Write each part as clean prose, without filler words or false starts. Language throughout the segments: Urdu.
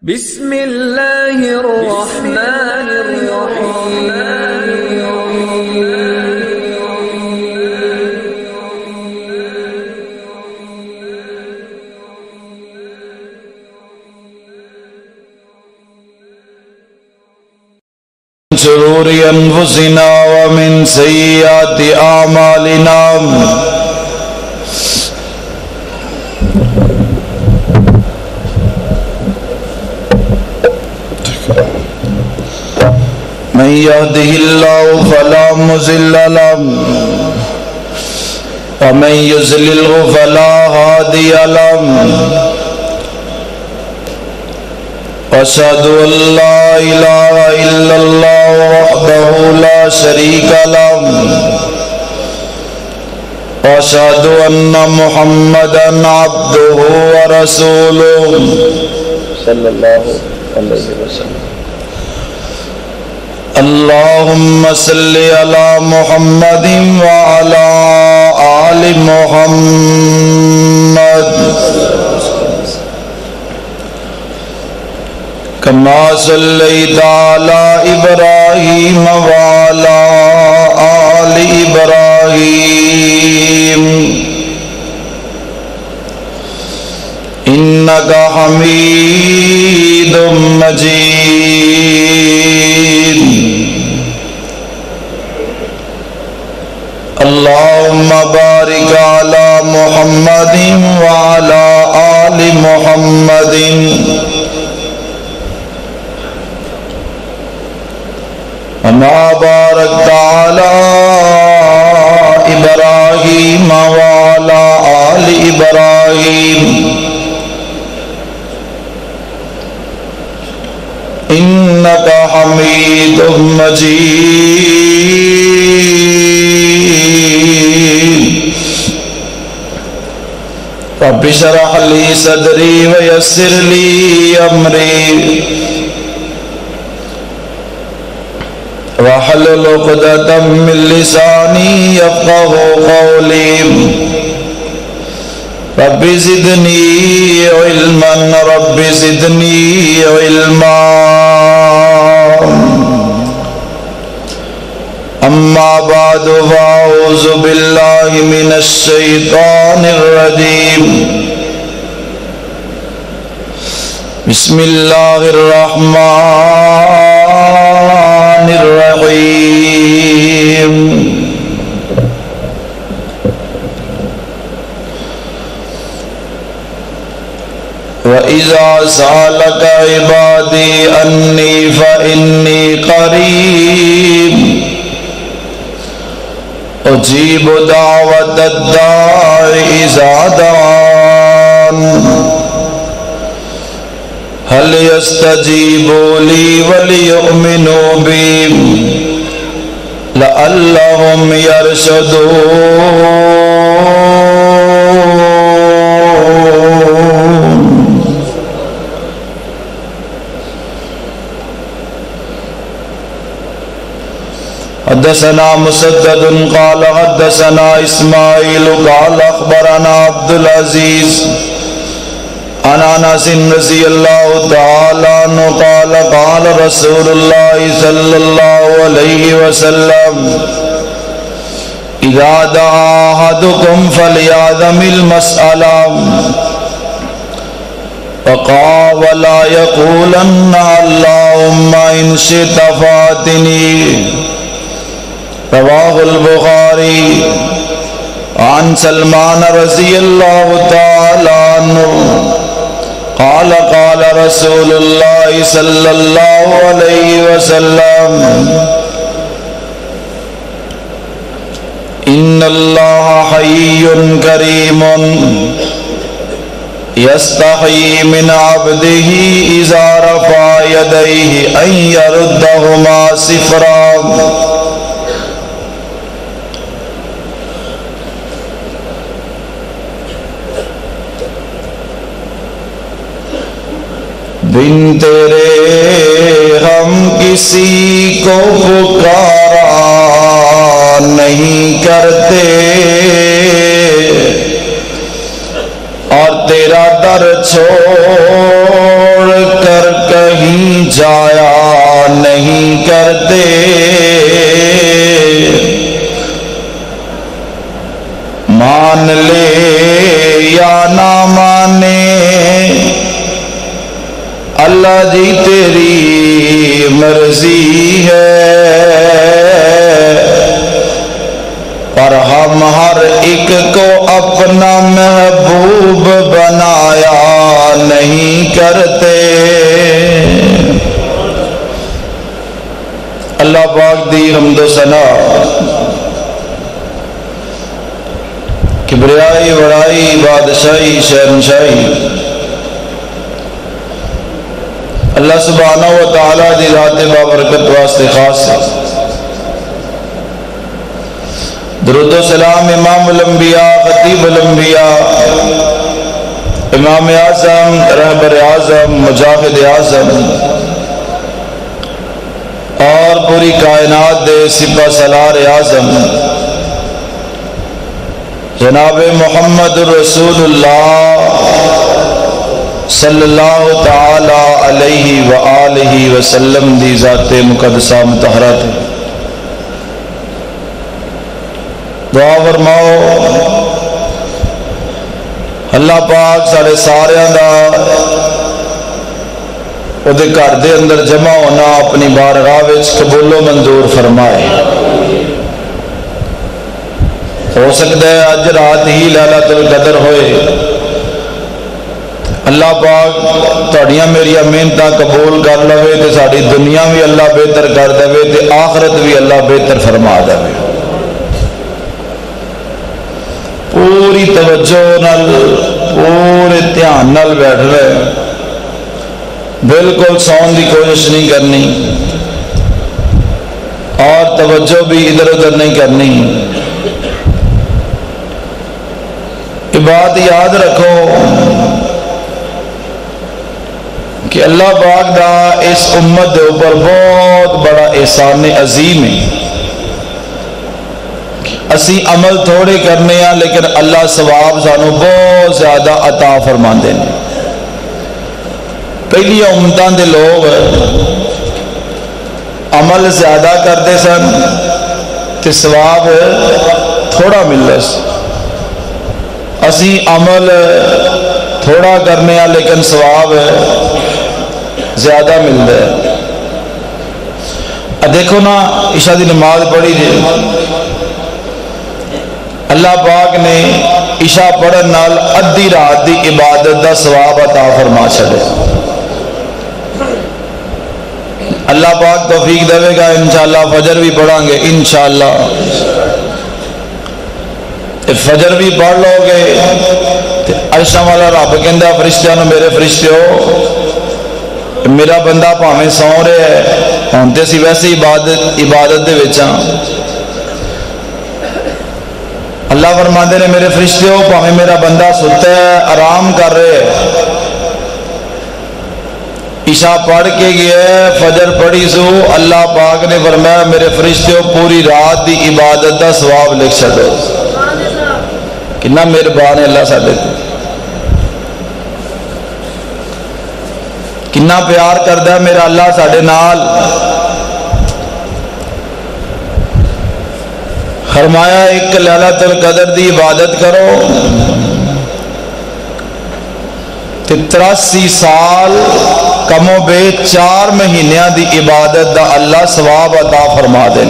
بسم اللہ الرحمن الرحیم من شرور انفسنا ومن سیئات اعمالنا من يهده الله فلا مضل له ومن يضلل فلا هادي له واشهد ان لا اله الا الله وحده لا شريك له واشهد ان محمدا عبده ورسوله صلى الله عليه وسلم اللهم صل على محمد وعلى آل محمد كما صليت على إبراهيم وعلى آل إبراهيم إنك حميد مجيد اللهم بارك على محمد وعلى آل محمد كما باركت على إبراهيم وعلى آل إبراهيم إنك حميد مجيد رب اشرح لي صدري ويسر لي أمري واحلل عقدة من لساني يفقهوا قولي رب زدني علما رب زدني علما أما بعد فأعوذ بالله من الشيطان الرجيم بسم الله الرحمن الرحيم وَإِذَا سَأَلَكَ عِبَادِي أَنِّي فَإِنِّي قَرِيبٌ أُجِيبُ دَعْوَةَ الدَّاعِ إِذَا دَعَانِ هَلْ يَسْتَجِيبُوا لِي وَلِيُؤْمِنُوا بِي لَعَلَّهُمْ يَرْشُدُونَ حدثنا مسدد قال حدثنا اسماعيل قال اخبرنا عبد العزيز عن انس رضي الله تعالى عنه قال قال رسول الله صلى الله عليه وسلم اذا دعا احدكم فليعظم المسألة وقال ولا يقولن اللهم ان شئت فاتني رواه البخاري عن سلمان رضي الله تعالى عنه قال قال رسول الله صلى الله عليه وسلم إن الله حي كريم يستحيي من عبده إذا رفع يديه أن يردهما صفرا بن تیرے ہم کسی کو پکارا نہیں کرتے اور تیرا در چھوڑ کر اللہ جی تیری مرضی ہے، پر ہم ہر ایک کو اپنا محبوب بنایا نہیں کرتے۔ اللہ پاک دی حمد و ثنا، کبریائی، بڑائی، بادشاہی، شہنشاہی اللہ سبحانہ و تعالی دی ذات بابرکت واسطے خاص ہے۔ درود و سلام امام الانبیاء، خطیب الانبیاء، امام اعظم، رہبر اعظم، مجاہد اعظم اور پوری کائنات دے سپہ سالار اعظم جناب محمد رسول اللہ صلی اللہ تعالی علیہ وآلہ وسلم دی ذات مقدسہ مطہرہ تے دعا فرماؤ اللہ پاک سارے ساریاں دا او دے گھر دے اندر جمع ہونا اپنی بارگاہ وچ قبول و منظور فرمائے۔ ہو سکتا ہے اج رات ہی لیلۃ القدر ہوئے، اللہ پاک تہاڈیاں میریاں محنتاں قبول کر لوے تے ساری دنیا بھی اللہ بہتر کر دے تے آخرت بھی اللہ بہتر فرما دے۔ پوری توجہ نال، پورے دھیان نال بیٹھ رہے، بالکل سون دی کوشش نہیں کرنی اور توجہ بھی ادھر ادھر نہیں کرنی۔ یہ بات یاد رکھو کہ اللہ پاک دا اس امت دے اوپر بہت بڑا احسان عظیم ہے۔ اسی عمل تھوڑے کرنے ہیں لیکن اللہ ثواب سانو بہت زیادہ عطا فرماندے ہیں۔ پہلی امتاں دے لوگ عمل زیادہ کرتے سن تے ثواب تھوڑا ملدا سی، اسی عمل تھوڑا کرنے ہیں لیکن ثواب زیادہ ملتا ہے۔ دیکھو نا عشاء دی نماز پڑھی جی، اللہ پاک نے عشاء پڑھن نال ادھی رات دی عبادت دا ثواب عطا فرما چھڑے۔ اللہ پاک توفیق دے گا انشاءاللہ فجر بھی پڑھیں گے انشاءاللہ۔ فجر بھی پڑھ لو گے عرشاں والا رب کہندا فرشتیاں نو میرے فرشتیو میرا بندہ بھاویں سو رہا ہے، ہن تے اسی ویسے عبادت دے وچ ہاں۔ اللہ فرماندے نے میرے فرشتیو بھاویں میرا بندہ ستا ہے، آرام کر رہے ہے، عشاء پڑھ کے گیا ہے، فجر پڑھی سو، اللہ پاک نے فرمایا میرے فرشتیو پوری رات دی عبادت دا ثواب لکھ چھڈو۔ کتنا مہربان ہے اللہ ساڈے تے، کتنا پیار کردا ہے میرا اللہ ساڈے نال۔ فرمایا ایک لیلۃ القدر دی عبادت کرو تے 83 سال کم و بیش 4 مہینیاں دی عبادت دا اللہ ثواب عطا فرما دے۔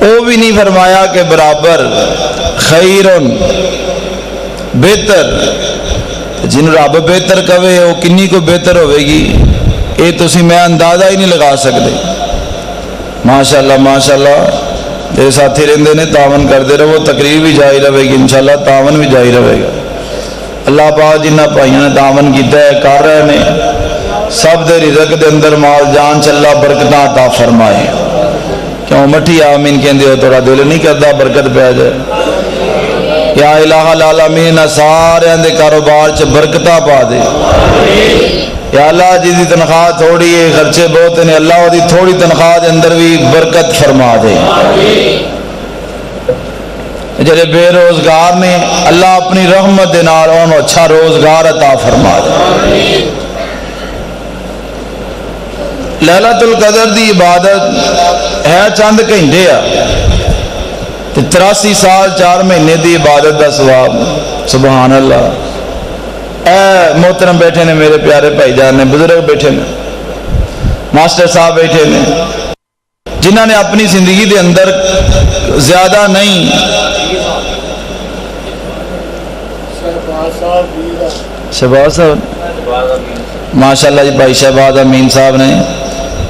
وہ بھی نہیں فرمایا کہ برابر، خیرن بہتر، جن رب بہتر کہے وہ کنی کو بہتر ہوئے گی یہ تسی میں اندازہ ہی نہیں لگا سکتے۔ ماشاءاللہ ماشاءاللہ میرے ساتھی رہندے نے، تعاون کرتے رہو، تقریر بھی جاری رہے گی انشاءاللہ، تعاون بھی جاری رہے گا۔ اللہ پاک جنہ بھائیوں نے تعاون کیتا ہے کر رہے ہیں، سب دے رزق دے اندر مال جان چلا برکتاں عطا فرمائے۔ کیوں مٹھی آمین کہندے ہو، تھوڑا دل نہیں کردا برکت پہ جائے؟ یا الہ العالمین سارے دے کاروبار چ برکتاں پا دے۔ یا اللہ جی دی تنخواہ تھوڑی ہے، خرچے بہت ہیں، اللہ وہ دی تھوڑی تنخواہ دے اندر بھی برکت فرما دے۔ جڑے بے روزگار نے اللہ اپنی رحمت دے نال انہوں اچھا روزگار عطا فرما دے۔ لیلۃ القدر دی عبادت ہے چند گھنٹے آ، 83 سال 4 مہینے دی عبادت دا ثواب، سبحان اللہ۔ اے محترم بیٹھے نے میرے پیارے بھائی جان نے, بزرگ بیٹھے نے, ماسٹر صاحب بیٹھے نے, جنہوں نے اپنی زندگی دے اندر زیادہ نہیں شہباز صاحب ماشاءاللہ جی بھائی شہباز امین صاحب نے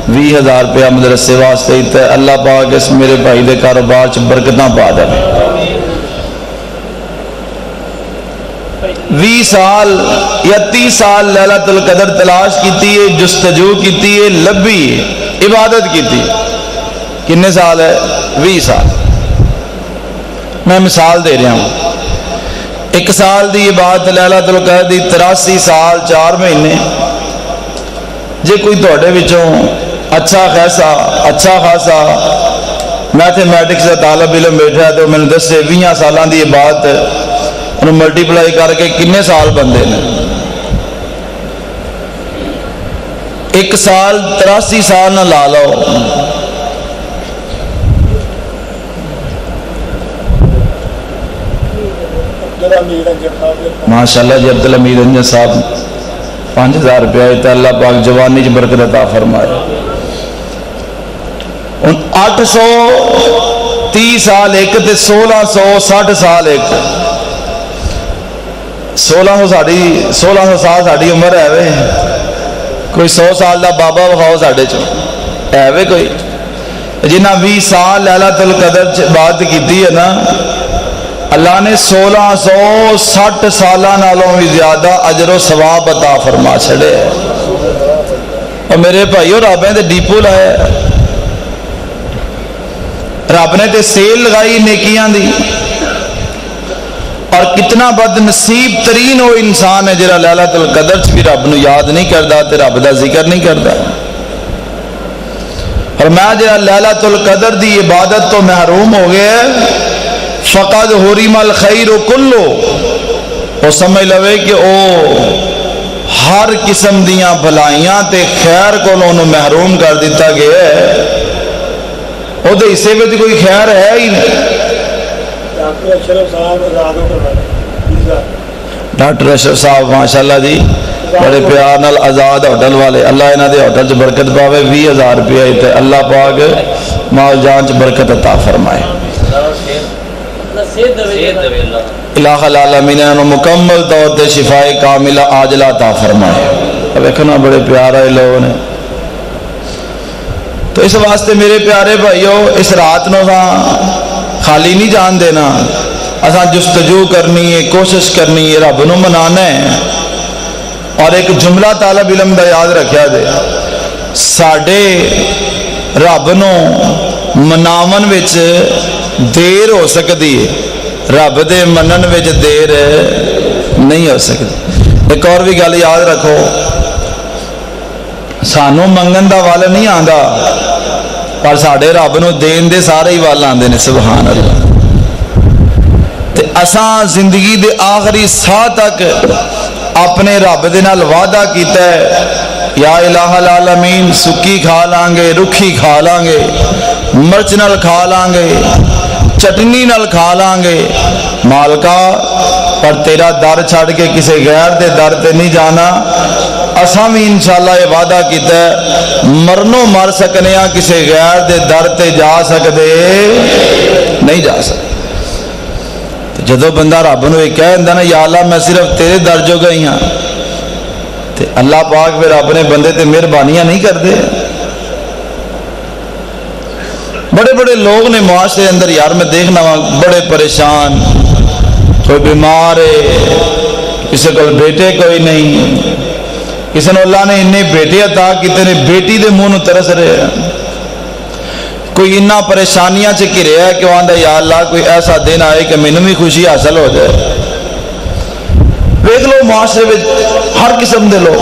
20,000 روپیہ مدرسے واسطے دیتا ہے. اللہ پاک اس میرے بھائی دے کاروبار چ برکتاں پا دے. 20 سال یا 30 سال لیلۃ القدر تلاش کیتی ہے, جستجو کیتی ہے, لبھی ہے, عبادت کیتی. کتنے سال ہے؟ 20 سال. میں مثال دے رہا ہوں. 1 سال دی عبادت لیلۃ القدر دی 83 سال 4 مہینے. جے کوئی تواڈے وچوں اچھا خاصا میتھمیٹکس کا طالب علم بیٹھا ہے تو میں نے دسے 20 سالوں دی عبادت انہوں ملٹیپلائی کر کے کنے سال بندے نے. 1 سال 83 سال نہ لا لو. ماشاءاللہ جی عبدالحمید انجن صاحب 5,000 روپیہ دیتا. اللہ پاک جوانی چ برکت عطا فرمائے. 830 سال ایک تے 1660 سال ایک. 1600 سال ساری عمر ہے وے. کوئی 100 سال دا بابا بخاؤ ساڈے چ ہے وے کوئی. جنہاں 20 سال لیلۃ القدر بات کی ہے نا, اللہ نے 1660 سالہ نالوں بھی زیادہ اجر و ثواب عطا فرما چھڑے. اور میرے بھائیو رب نے تے ڈیپو لایا, رب نے تے سیل لگائی نیکیاں دی. اور کتنا بد نصیب ترین وہ انسان ہے جڑا لیلۃ القدر چ بھی رب نو یاد نہیں کرتا تے رب دا ذکر نہیں کرتا. اور میں جڑا لیلۃ القدر دی عبادت تو محروم ہو گیا فقد حرم الخیر کلو, وہ سمجھ لوے کہ او ہر قسم دیاں بھلائیاں تے خیر کو انہوں محروم کر دیتا گیا ہے. وہ دے حصے میں کوئی خیر ہے ہی نہیں. ڈاکٹر اشرف صاحب ماشاءاللہ جی بڑے پیار نال آزاد ہوٹل والے, اللہ انہاں دے ہوٹل چ برکت پاوے. 20,000 روپیہ تے اللہ پاک مال جان چ برکت عطا فرمائے. الہ العالمین انہوں مکمل طور تے شفائے کاملہ عاجلہ عطا فرمائے. اب ایکھنا بڑے پیارے لوگ نے. تو اس واسطے میرے پیارے بھائیو اس رات نو خالی نہیں جان دینا. اساں جستجو کرنی ہے, کوشش کرنی ہے, رب نو منانا ہے. اور ایک جملہ طالب علم دا یاد رکھیا دے, ساڈے رب نو مناون وچ دیر ہو سکتی ہے, رب دے منن وچ دیر نہیں ہو سکتی. ایک اور بھی گل یاد رکھو, سانو منگن دا ول نہیں آندا پر ساڈے رب نو دین دے سارے ہی ول آندے نے. سبحان اللہ. تے اساں زندگی دے آخری ساہ تک اپنے رب دے نال وعدہ کیتا ہے, یا الہ العالمین سکی کھا لیں گے, رکھی کھا لیں گے, مرچ نال کھا لیں گے, چٹنی نال کھا لیں گے مالکا, پر تیرا در چھڑ کے کسی غیر دے در تے نہیں جانا. اساں بھی انشاءاللہ یہ وعدہ کیتا ہے مرنو مر سکنے ہاں, کسی غیر دے در تے جا سکتے نہیں جا سکتے. جدو بندہ رب نو ایک کہہ دندا نا یا اللہ میں صرف تیرے در جو گئی ہاں, تے اللہ پاک پھر اپنے بندے تے مہربانیاں نہیں کرتے. بڑے بڑے لوگ نے معاشرے اندر یار میں دیکھنا بڑے پریشان, کوئی بیمار ہے, کسی کو بیٹے کوئی نہیں, کسی نے اللہ نے انہیں بیٹے عطا کیتے نے بیٹی دے منہ ترس رہے ہیں, کوئی انہا پریشانیاں سے گھریا ہے کہ وہ آندہ یا اللہ کوئی ایسا دن آئے کہ مینوں بھی خوشی حاصل ہو جائے. دیکھ لو معاشرے میں ہر قسم دے لوگ,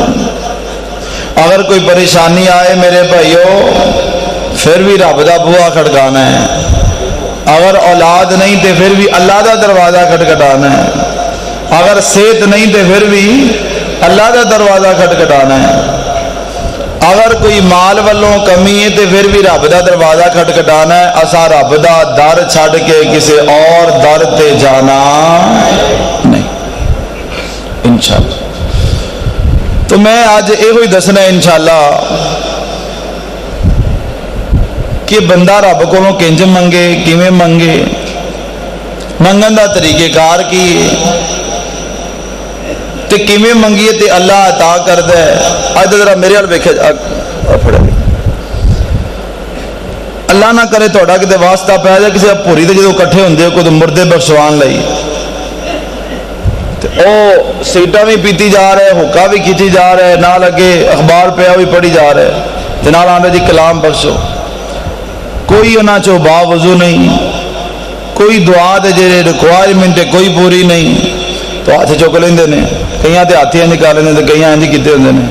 اگر کوئی پریشانی آئے میرے بھائیو پھر بھی رب دا بوا کھڑکانا ہے, اگر اولاد نہیں تے پھر بھی اللہ دا دروازہ کھٹکھٹانا ہے, اگر صحت نہیں تے پھر بھی اللہ دا دروازہ کھٹکھٹانا ہے, اگر کوئی مال والوں کمی ہے تے پھر بھی رب دا دروازہ کھٹکھٹانا ہے. اسا رب دا در چھڑ کے کسی اور در تے جانا نہیں انشاءاللہ. تو میں آج یہ ہوئی دسنا انشاءاللہ کہ بندہ رب کو کنج منگے، کیویں منگے، منگن دا طریقہ کار کی تے کیویں منگیے تے اللہ عطا کردا ہے۔ اج ذرا میرے ال ویکھے، اللہ نہ کرے تہاڈا کتے واسطہ پی جائے کسی پوری تے جدوں کٹھے ہوندے کوئی مردے بخشوان لئی تے او سیٹاں بھی پیتی جا رہے، حکا بھی کھچی جا رہے، نال اگے اخبار پیا بھی پڑھی جا رہے تے نال آندا جی کلام بخشو، کوئی انہاں چوں با وضو نہیں، کوئی دعا دے جڑے ریکوائرمنٹ ہے کوئی پوری نہیں، تو ہاتھ چک لیندے نے، کئیاں تے ہاتھ نکال لیندے تے کئیاں انج کیتے ہوندے نے۔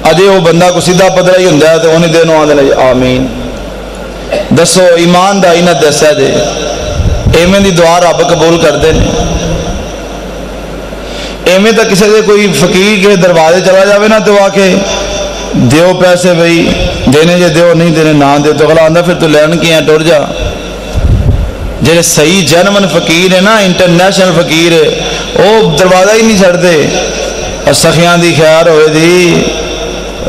اجے وہ بندہ کو سیدھا پدرا ہی ہوندا ہے تے انہی دے نوں آندے نے آمین۔ دسو ایمان دا انہاں دسیا جے ایویں دی دعا رب قبول کردے نے؟ ایویں تا کسی دے کوئی فقیر کے دروازے چلا جاوے نا تو آ کے دیو پیسے بھئی دینے جے دیو، نہیں دینے نہ دیو، تو اگلا آندا پھر تو لین کی ہیں ٹر جا۔ جڑے صحیح جنون فقیر ہے نا، انٹرنیشنل فقیر ہے، وہ دروازہ ہی نہیں چھڑتے، اور سخیاں دی خیر ہوئے دی،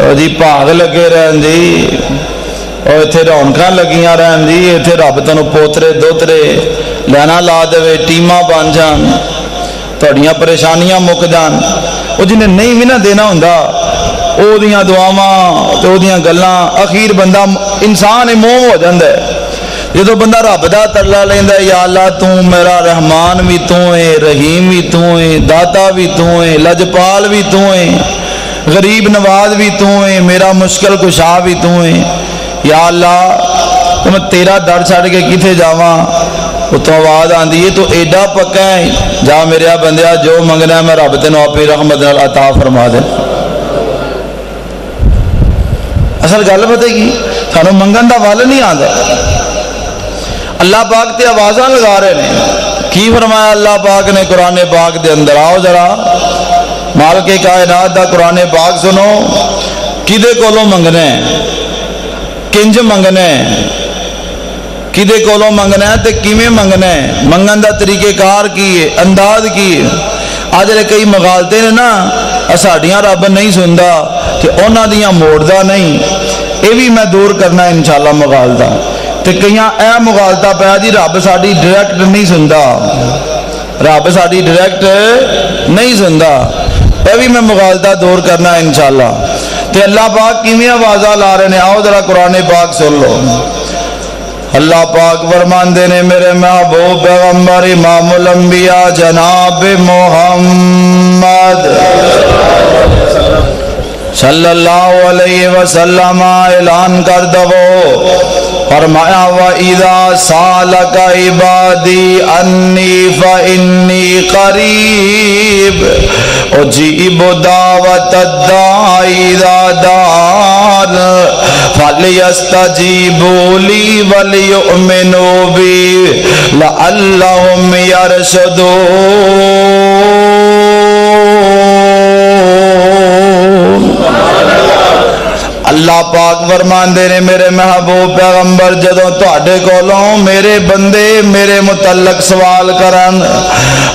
اور جی بھاگ لگے رہن دی، اور اتنے رونقاں لگیاں رہن دی، اتنے رب تینوں پوترے دوترے لینا لا دے، ٹیماں بن جان، تہاڈیاں پریشانیاں مک جان۔ وہ جنہیں نہیں بھی نہ دینا ہوندا او دیاں دعاواں تے او دیاں گلاں، اخیر بندہ انسان موم ہو جاندا ہے۔ جدو بندہ رب دا ترلا لیندا ہے، یا اللہ تو میرا رحمان بھی تو ہے، رحیم بھی تو ہے، داتا بھی تو ہے، لجپال بھی تو ہے، غریب نواز بھی تو ہے، میرا مشکل کشا بھی تو ہے۔ یا اللہ تو میں تیرا در چھڑ کے کتے جاواں؟ اتوں آواز آندی ہے تو ایڈا پکا ہے، جا میرا بندیا جو منگنا ہے میں رب تینوں اپنی رحمت نال عطا فرما دے۔ اصل گل پتہ کی سانوں منگن دا ول نہیں آندا، اللہ پاک تے آوازاں لگا رہے ہیں۔ کی فرمایا اللہ پاک نے قرآن پاک دے اندر؟ آؤ ذرا مالک کائنات دا قرآن پاک سنو، کدے کولوں منگنا ہے، کنج منگنا ہے، کدے کولوں منگنا ہے تے کیویں منگنا ہے، منگن دا طریقہ کار کی ہے، انداز کی ہے۔ آج کئی مغالطے نے نا ساڈیاں رب نہیں سندا تے انہاں دیاں موڑدا نہیں، یہ بھی میں دور کرنا انشاءاللہ مغالطہ۔ تے کئیاں اے مغالطہ پیا جی رب ساڈی ڈائریکٹ نہیں سندا، رب ساڈی ڈائریکٹ نہیں سندا، یہ بھی میں مغالطہ دور کرنا انشاءاللہ۔ تے اللہ پاک کیویں آوازاں لا رہے ہیں، آؤ ذرا قرآن پاک سن لو۔ اللہ پاک فرماندے نے میرے محبوب پیغمبر امام الانبیاء جناب محمد صلی اللہ علیہ وسلم اعلان کر دو، فرمایا وَإِذَا سَأَلَكَ عِبَادِي عَنِّي فَإِنِّي قَرِيبٌ أُجِيبُ دَعْوَةَ الدَّاعِ إِذَا دَعَانِ فَلْيَسْتَجِيبُوا لِي وَلْيُؤْمِنُوا بِي لَعَلَّهُمْ يَرْشُدُونَ۔ اللہ پاک فرماندے نے میرے محبوب پیغمبر جدوں تہاڈے کولوں میرے بندے میرے متعلق سوال کرن،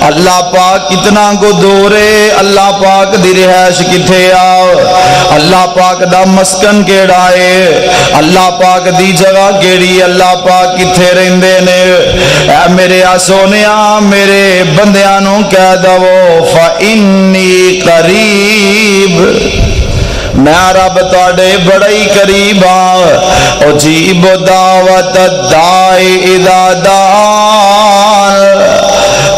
اللہ پاک کتنا کو دورے، اللہ پاک دی رہائش کتھے آ، اللہ پاک دا مسکن کیڑا ہے، اللہ پاک دی جگہ کیڑی، اللہ پاک کتھے رہندے نے، اے میرے سونیا میرے بندیاں نوں کہہ دو فَإِنِّي قَرِيب، میں رب تاڑے بڑی قریب ہاں، اجیب دعوت الداعی اذا دعان،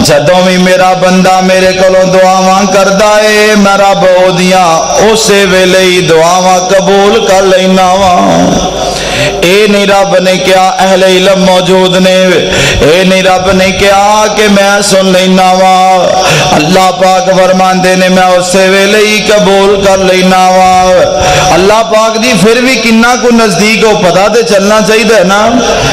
جدوں بھی میرا بندہ میرے کولوں دعاواں کردا ہے میں رب اودیاں اسے ویلے ہی دعاواں قبول کر لینا واں۔ اے نہیں رب نے کیا اہل علم موجود نے، اے نہیں رب نے کیا کہ میں سن لینا وا، اللہ پاک فرماندے نے میں اسے ویلے ہی قبول کر لینا وا۔ اللہ پاک دی پھر بھی کنا کو نزدیک ہو پتہ تے چلنا چاہیے نا،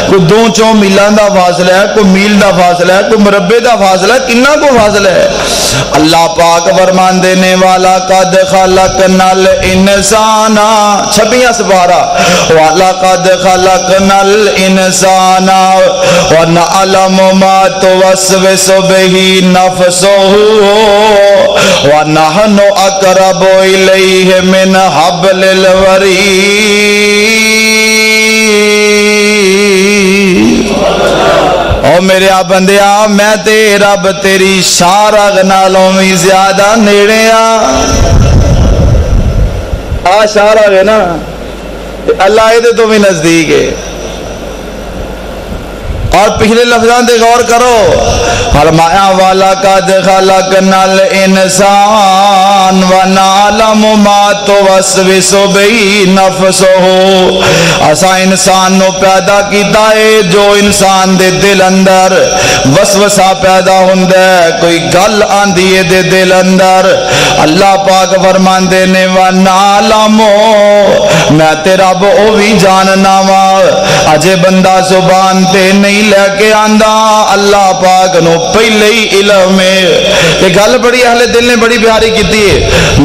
کوئی دو چوں میلاں دا فاصلہ ہے، کوئی میل دا فاصلہ ہے، کوئی مربع دا فاصلہ ہے، کنا کو فاصلہ ہے۔ اللہ پاک فرماندے نے والا قد خلقنا الانسان 26 سپارہ، والا قد خلقنا الانسان ونعلم ما توسوس به نفسه وَنَحْنُ أَقْرَبُ إِلَيْهِ مِنْ حَبْلِ الْوَرِيدِ۔ او میرے بندیا میں تے رب تیری شارغ نالوں بھی زیادہ نیڑے شارغ ہے نا، اللہ یہ تو بھی نزدیک ہے۔ اور پچھلے لفظان دے غور کرو، فرمایا وَلَقَدْ خَلَقْنَا الْإِنسَانَ وَنَعْلَمُ مَا تُوَسْوِسُ بِهِ نَفْسُهُ۔ اسا انسان نو پیدا کیتا ہے جو انسان دے دل اندر وسوسہ پیدا ہوندا ہے، کوئی گل آندی ہے دے دل اندر، اللہ پاک فرماندے نے وَنَعْلَمُ میں تے رب او بھی جاننا وا، اجے بندہ زبان تے نہیں لے کے آندا، اللہ پاک نو پہلے ہی علم ہے۔ یہ گل بڑی اہل دل نے بڑی پیاری کیتی ہے،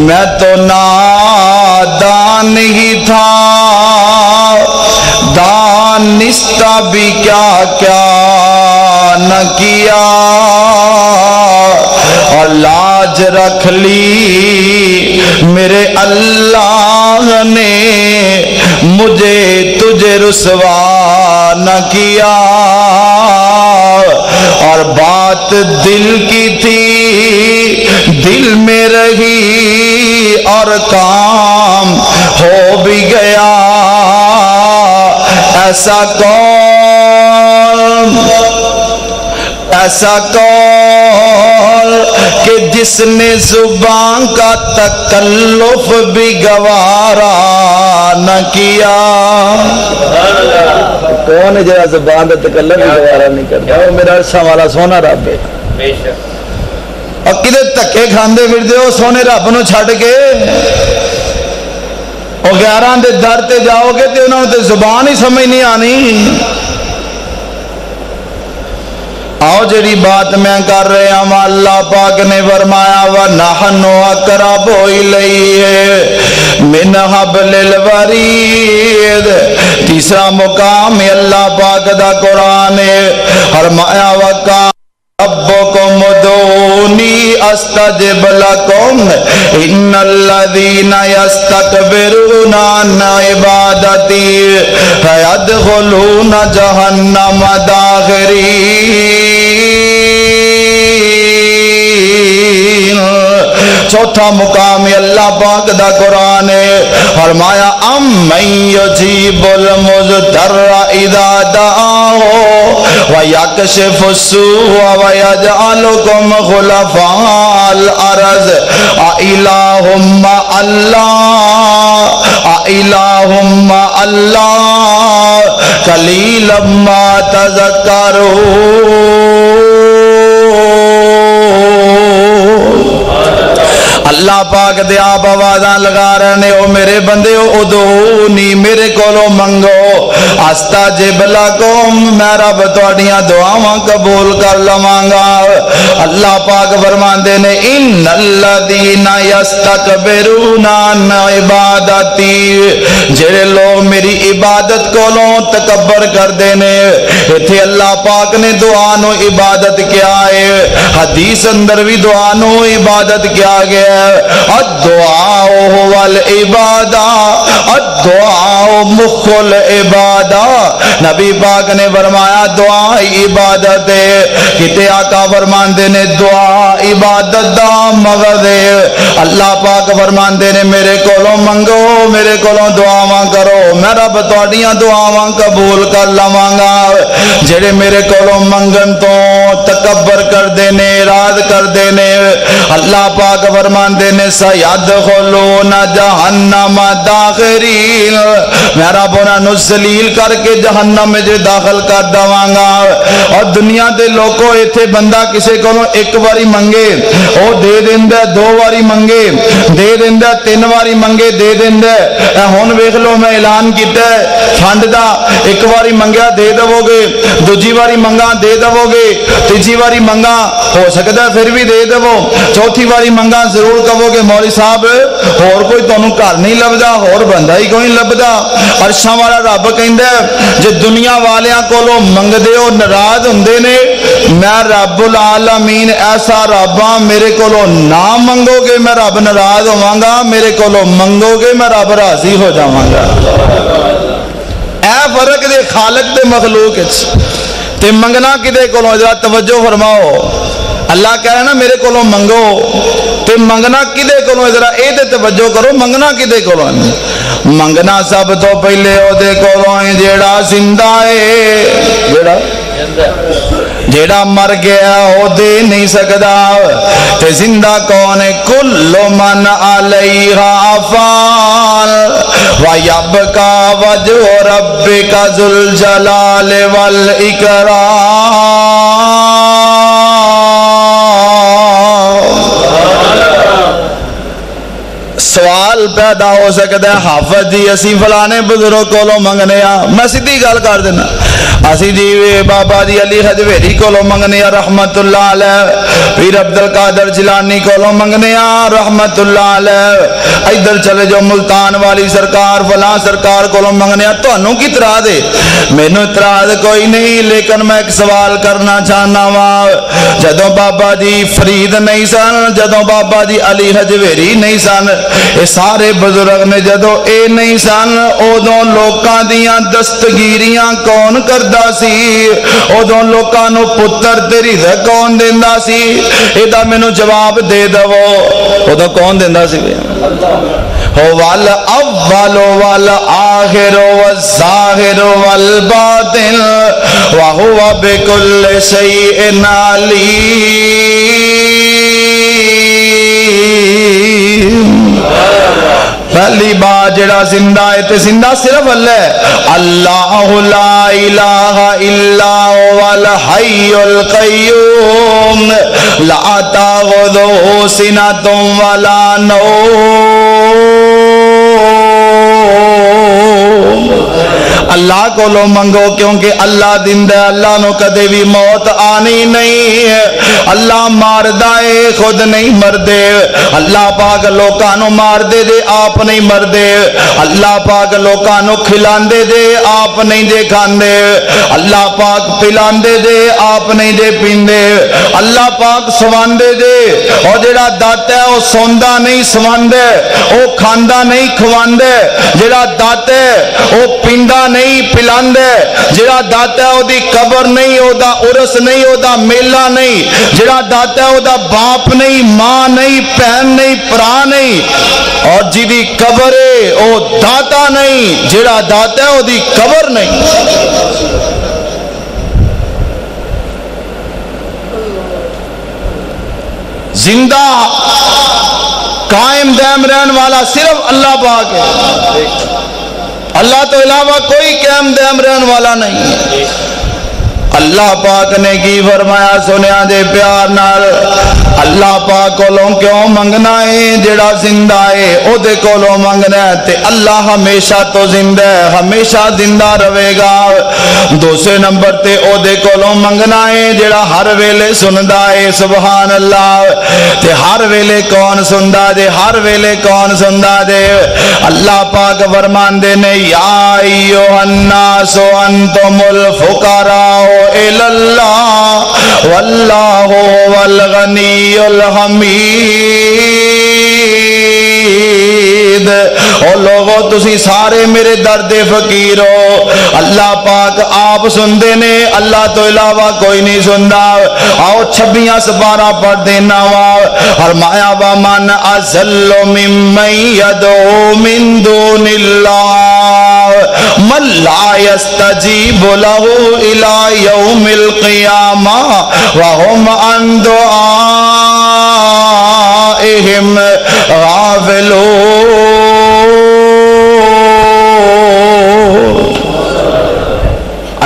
میں تو نادان ہی تھا، دانستہ بھی کیا کیا نہ کیا، اور لاج رکھ لی میرے اللہ نے، مجھے تجھے رسوا نہ کیا، اور بات دل کی تھی دل میں رہی، اور کام ہو بھی گیا، ایسا کون کہ جس نے زبان کا تکلف بھی گوارا نہ کیا۔ کون ہے جہاں زبان کا تکلف بھی گوارا نہیں کرتا؟ وہ میرا عرشاں والا سونا رب ہے۔ اور کدے دھکے کھاندے پھردے ہو سونے رب نو چھڈ کے؟ اور غیراں دے در تے جاؤ گے تے انہاں نوں تے زبان ہی سمجھ نہیں آنی۔ آؤ جڑی بات میں کر رہے ہوں اللہ پاک نے فرمایا وَنَحْنُ أَقْرَبُ إِلَيْهِ مِنْ حَبْلِ الْوَرِيدِ۔ تیسرا مقام ہے اللہ پاک دا قرآن ہے، فرمایا وَقَالَ رَبُّكُمُ ادْعُونِي أَسْتَجِبْ لَكُمْ إِنَّ الَّذِينَ يَسْتَكْبِرُونَ عَنْ عِبَادَتِي سَيَدْخُلُونَ جَهَنَّمَ دَاخِرِينَ۔ چوتھا مقام اللہ پاک دا قرآن ہے، فرمایا اَمَّن يُجِيبُ الْمُضْطَرَّ إِذَا دَعَاهُ وَيَكْشِفُ السُّوءَ وَيَجْعَلُكُمْ خُلَفَاءَ الْأَرْضِ أَإِلَٰهٌ مَّعَ اللَّهِ قَلِيلًا مَّا تَذَكَّرُونَ۔ اللہ پاک دے آپ آوازاں لگا رہے نے، او میرے بندے او ادعونی میرے کولو منگو، استجب لکم میں رب تواڈیاں دعاواں قبول کر لواں گا۔ اللہ پاک فرماندے نے ان الذین یستکبرون عن عبادتی، جڑے لوگ میری عبادت کولوں تکبر کردے نے۔ ایتھے اللہ پاک نے دعا نو عبادت کیا ہے، حدیث اندر بھی دعا نو عبادت کیا گیا ہے، الدعاء هو العبادہ، الدعاء مخ العبادہ۔ نبی پاک نے فرمایا دعا عبادت ہے، کتے آقا فرماندے نے دعا عبادت دا مغز ہے۔ اللہ پاک فرماندے نے میرے کولوں منگو، میرے کولوں دعاواں کرو، میں رب تواڈیاں دعاواں قبول کر لواں گا۔ جڑے میرے کولوں منگن تو تکبر کردے نے، اعراض کردے نے، اللہ پاک فرماندے نے سَيَدْخُلُونَ جَهَنَّمَ دَاخِرِينَ، میں رب انہاں نوں ذلیل کر کے جہنم وچ داخل کر دواں گا۔ اور دنیا دے لوکو ایتھے بندہ کسے کولوں ایک واری منگے او دے دیندا، دو واری منگے دے دیندا، تین واری منگے دے دیندا۔ ہن ویکھ لو میں اعلان کیتا ہے فنڈ دا، ایک واری منگیا دے دو گے، دوجی واری منگا دے دو گے، تیجی واری منگا ہو سکتا ہے پھر بھی دے دو، چوتھی واری منگا ضرور کہو گے مولوی صاحب اور کوئی تانوں گھر نہیں لبدا، اور بندہ ہی کوئی لبدا۔ عرشاں والا رب کہندا ہے جے دنیا والیاں کولوں منگدے ہو ناراض ہوندے نے میں رب العالمین ایسا رب ہاں، میرے کولوں نہ منگو گے میں رب ناراض ہوواں گا، میرے کولوں منگو گے میں رب راضی ہو جاواں گا۔ اے فرق دے خالق دے مخلوق تے منگنا کدے کولوں، ذرا توجہ فرماؤ۔ اللہ کہہ رہا نا میرے کولوں منگو، تے منگنا کدے کولوں، ذرا اے تے توجہ کرو، منگنا کدے کولوں؟ منگنا سب تو پہلے او دے کولوں ہے جیڑا زندہ ہے، جیڑا مر گیا او دے نہیں سکدا۔ تے زندہ کون ہے؟ کل من علیہا فان ویبقا وجہ ربک ذو الجلال والاکرام۔ سوال پیدا ہو سکتا ہے حافظ جی اسی فلانے بزرگ کولوں منگنے آ، میں سیدھی گل کر دینا، اسی جی بابا جی علی حجویری کولوں منگنے آ رحمت اللہ علیہ، پیر عبد القادر جیلانی کولوں منگنے آ رحمت اللہ علیہ، ادھر چلے جو ملتان والی سرکار فلاں سرکار کولوں منگنے آ۔ تانوں کی اعتراض ہے؟ مینوں اعتراض کوئی نہیں، لیکن میں ایک سوال کرنا چاہنا وا، جدوں بابا جی فرید نہیں سن، جدوں بابا جی علی حجویری نہیں سن، اے سارے بزرگ نے جدو اے نہیں سن، ادوں لوکاں دیاں دستگیریاں کون کردا سی؟ ادوں لوکاں نو پتر تے رزق کون دیندا سی؟ ایدا مینوں جواب دے دو، ادوں کون دیندا سی؟ هو الاول والآخر والظاہر والباطن وهو بكل شيء علیم۔ پہلی بات جڑا زندہ ہے تے زندہ صرف اللہ ہے، اللہ لا الہ الا هو الحی القیوم لا تاخذہ سنۃ ولا نوم۔ اللہ کو لو منگو کیونکہ اللہ دندہ ہے، اللہ نو کدے بھی موت آنی نہیں ہے، اللہ ماردہ ہے خود نہیں مردے، اللہ پاک لوکاں نو مار دے دے آپ نہیں مردے، اللہ پاک لوکاں نو کھلاندے دے آپ نہیں دے کھاندے، اللہ پاک پلاندے دے آپ نہیں دے پیندے، اللہ پاک سواندے دے، اور جڑا داتا ہے وہ سوندا نہیں سواندے، وہ کھاندا نہیں کھواندے، جڑا داتا ہے وہ پیندا نہیں پلاندے، جڑا داتا ہے وہ دی قبر نہیں، وہ دا عرس نہیں، وہ دا میلہ نہیں، جڑا داتا ہے وہ دا باپ نہیں، ماں نہیں، بہن نہیں، پرا نہیں، اور جی دی قبر ہے وہ داتا نہیں، جڑا داتا ہے وہ دی قبر نہیں۔ زندہ قائم دائم رہن والا صرف اللہ پاک ہے، اللہ تو علاوہ کوئی قائم دائم رہن والا نہیں ہے۔ اللہ پاک نے کی فرمایا سنیا دے پیار نال، اللہ پاک کولوں کیوں منگنا ہے؟ جڑا زندہ ہے او دے کولوں منگنا ہے، تے اللہ ہمیشہ تو زندہ ہے، ہمیشہ زندہ رہے گا۔ دوسرے نمبر تے او دے کولوں منگنا ہے جڑا ہر ویلے سندا ہے، سبحان اللہ۔ تے ہر ویلے کون سندا دے؟ ہر ویلے کون سندا دے؟ اللہ پاک فرماندے نے یا ایھا الناس انتم الفقراء الی اللہ واللہ والغنی الحمید۔ او لوگو تسی سارے میرے درد فقیر ہو، اللہ پاک آپ سندے نے، اللہ تو علاوہ کوئی نہیں سندا۔ آؤ 26 سپارہ پڑھ دینا وا، فرمایا ومن اضل ممن يدعو من دون اللہ من لا يستجیب له الى یوم القیامہ وهم عن دعائهم غافلون۔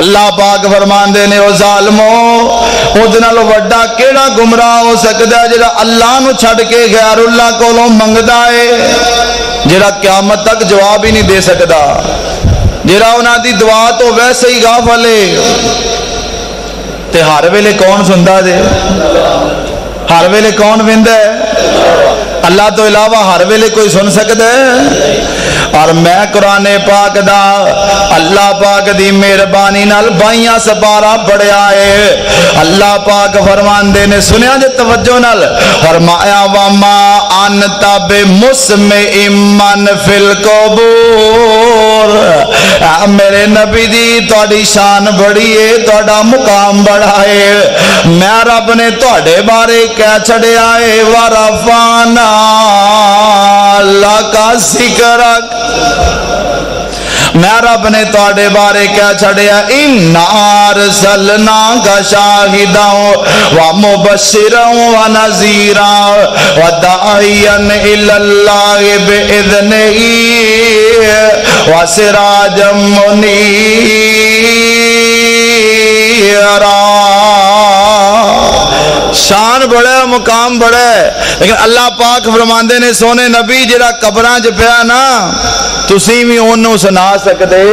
اللہ پاک فرماندے نے او ظالمو، اودے نالوں وڈا کیڑا گمراہ ہو سکدا ہے جڑا اللہ نو چھڈ کے غیر اللہ کولوں منگدا ہے، جڑا قیامت تک جواب ہی نہیں دے سکدا، جڑا انہاں دی دعا تو ویسے ہی غافل ہے۔ تے ہر ویلے کون سندا دے؟ ہر ویلے کون ویندا ہے؟ اللہ تو علاوہ ہر ویلے کوئی سن سکدا ہے؟ اور میں قرآن پاک دا اللہ پاک دی مہربانی نال 22 سپارہ پڑھیا ہے. اللہ پاک فرماندے نے سنیا جے توجہ نال فرمایا وما انت بمسمع من فی القبور. میرے نبی دی تہاڈی شان بڑی ہے, تہاڈا مقام بڑا ہے. میں رب نے تہاڈے بارے کہہ چھڑیا ہے ورفعنا لک ذکرک. میں رب نے تہاڈے بارے کہہ چھڑیا اِنَّا أَرْسَلْنَاكَ شَاهِدًا وَمُبَشِّرًا وَنَذِيرًا وَدَاعِيًا إِلَى اللَّهِ بِإِذْنِهِ وَسِرَاجًا مُنِيرًا. شان بڑا ہے, مقام بڑا ہے, لیکن اللہ پاک فرماندے نے سونے نبی جڑا قبراں چ پیا نا تسی بھی اونوں سنا سکدے.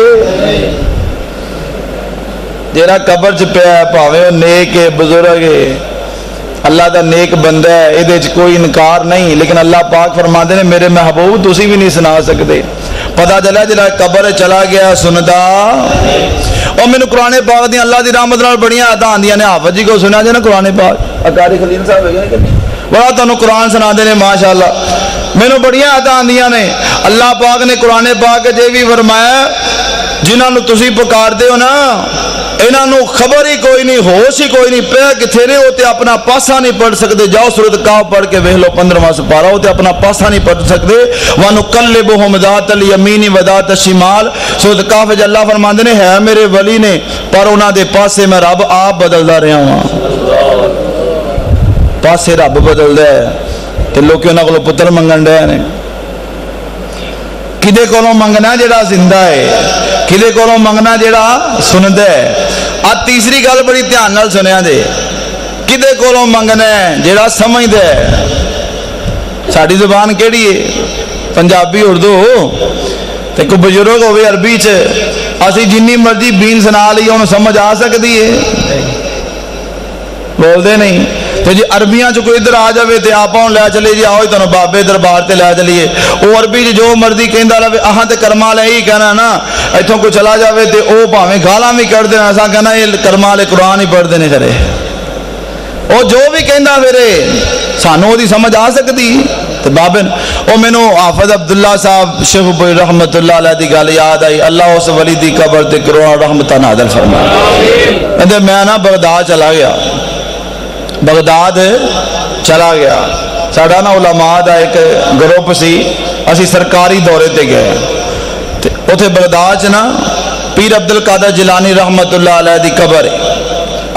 جڑا قبر چ پیا بھاویں او نیک ہے, بزرگ ہے, اللہ دا نیک بندہ ہے, ادھے چ کوئی انکار نہیں, لیکن اللہ پاک فرماندے نے میرے محبوب تسی بھی نہیں سنا سکدے. پتہ چلا جڑا قبر چلا گیا سندا. اور مینوں قرآن پاک دی اللہ دی رحمت نال بڑیاں آیتاں آندیاں نے. حافظ جی کو سنیا جے نا قرآن پاک, اقاری خلیل صاحب ہے کہ بڑا تانوں قرآن سناندے نے ماشاءاللہ. مینوں بڑیاں آیتاں آندیاں نے. اللہ پاک نے قرآن پاک جے بھی فرمایا جنہاں نوں تسی پکاردے ہو نا انہاں نوں خبر ہی کوئی نہیں, ہوش ہی کوئی نہیں, پہ کتھے نے ہوتے اپنا پاسا نہیں پڑھ سکتے. جاؤ سورۃ کہف پڑھ کے ویکھ لو 15واں سپارہ, ہوتے اپنا پاسا نہیں پڑھ سکتے. وَنُقَلِّبُهُمْ ذَاتَ الْيَمِينِ وَذَاتَ الشِّمَالِ. سورۃ کہف وچ اللہ فرماندے نے ہے میرے ولی نے پر انہاں دے پاسے میں رب آپ بدلدا رہا ہاں. پاسے رب بدلدا ہے تے لوکی انہاں کولوں پتر منگن ڈے نے. کدے کولوں منگنا جڑا زندہ ہے, کدے کولوں منگنا جڑا سندا ہے. تیسری گل بڑی دھیان نال سنیا جے, کدے کولوں منگنا ہے جڑا سمجھدا ہے. ساڈی زبان کیڑی ہے؟ پنجابی, اردو. تے کوئی بزرگ ہوے عربی چ اسی جنی مرضی بین سنا لئیے انہوں سمجھ آ سکتی ہے؟ بول دے نہیں. تو جی عربیاں چ کوئی ادھر آ جائے تو آپ لے چلے جی آؤ تمہیں بابے دربار تے لے چلیے. وہ عربی جو مرضی کہندا رہے اہاں تے کرما والے ہی کہنا نا, اتوں کوئی چلا جائے تو وہ بھاویں گالاں بھی کر دینا اساں کہنا یہ کرما والے قرآن ہی پڑھتے ہیں کرے. وہ جو بھی کہندا پھر سانوں دی سمجھ آ سکتی. تو بابے وہ مینوں حافظ عبداللہ صاحب شیخ پوری رحمت اللہ علیہ دی گل یاد آئی. اللہ اس ولی دی قبر تے کروڑاں رحمتاں نازل فرمائے. کہندے میں نا بغداد چلا گیا, بغداد چلا گیا. ساڈا نا علماء دا ایک گروپ سی, اسی سرکاری دورے تے گئے. تے اوتھے بغداد چ نا پیر عبد القادر جیلانی رحمت اللہ علیہ دی قبر ہے.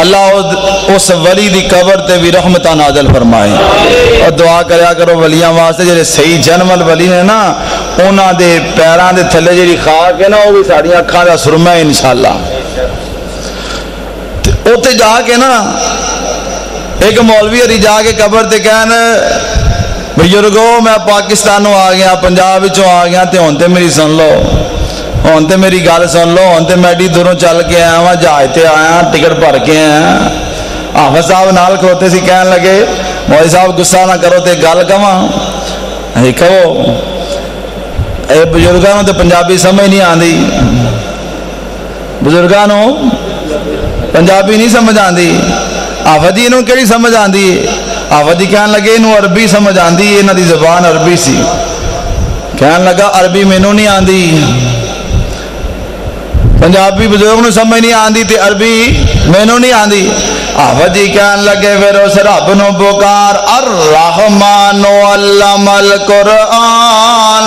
اللہ اس ولی دی قبر تے بھی رحمتاں نازل فرمائے. اور دعا کریا کرو ولیاں واسطے جڑے صحیح جنمل ولی نے نا انہاں دے پیراں دے تھلے جڑی خاک ہے نا وہ بھی ساڈیاں اکھاں دا سرما ہے انشاءاللہ. تے اوتے جا کے نا ایک مولوی ہری جا کے قبر تے کہن بزرگو میں پاکستانوں آ گیا, پنجاب وچوں آ گیا, تے ہن تے میری سن لو, ہن تے میری گل سن لو, ہن تے میں ایڈی دوروں چل کے آیا ہاں, جہاز تے آیا, ٹکٹ بھر کے آیا. حافظ صاحب نال کھڑوتے سی, کہن لگے مولوی صاحب غصہ نہ کرو تے گل کہاں. کہو اے بزرگاں تے پنجابی سمجھ نہیں آندی, بزرگاں پنجابی نہیں سمجھ آندی. حافظ جی انہوں کیڑی سمجھ آندی ہے؟ حافظ جی کہنے لگے انہوں عربی سمجھ آندی ہے, انہوں دی زبان عربی سی. کہنے لگا عربی مینوں نہیں آندی, پنجابی بزرگ نوں سمجھ نہیں آندی تے عربی مینوں نہیں آندی. حافظ جی کہنے لگے پھر اس رب نو پکار, الرحمن علم القرآن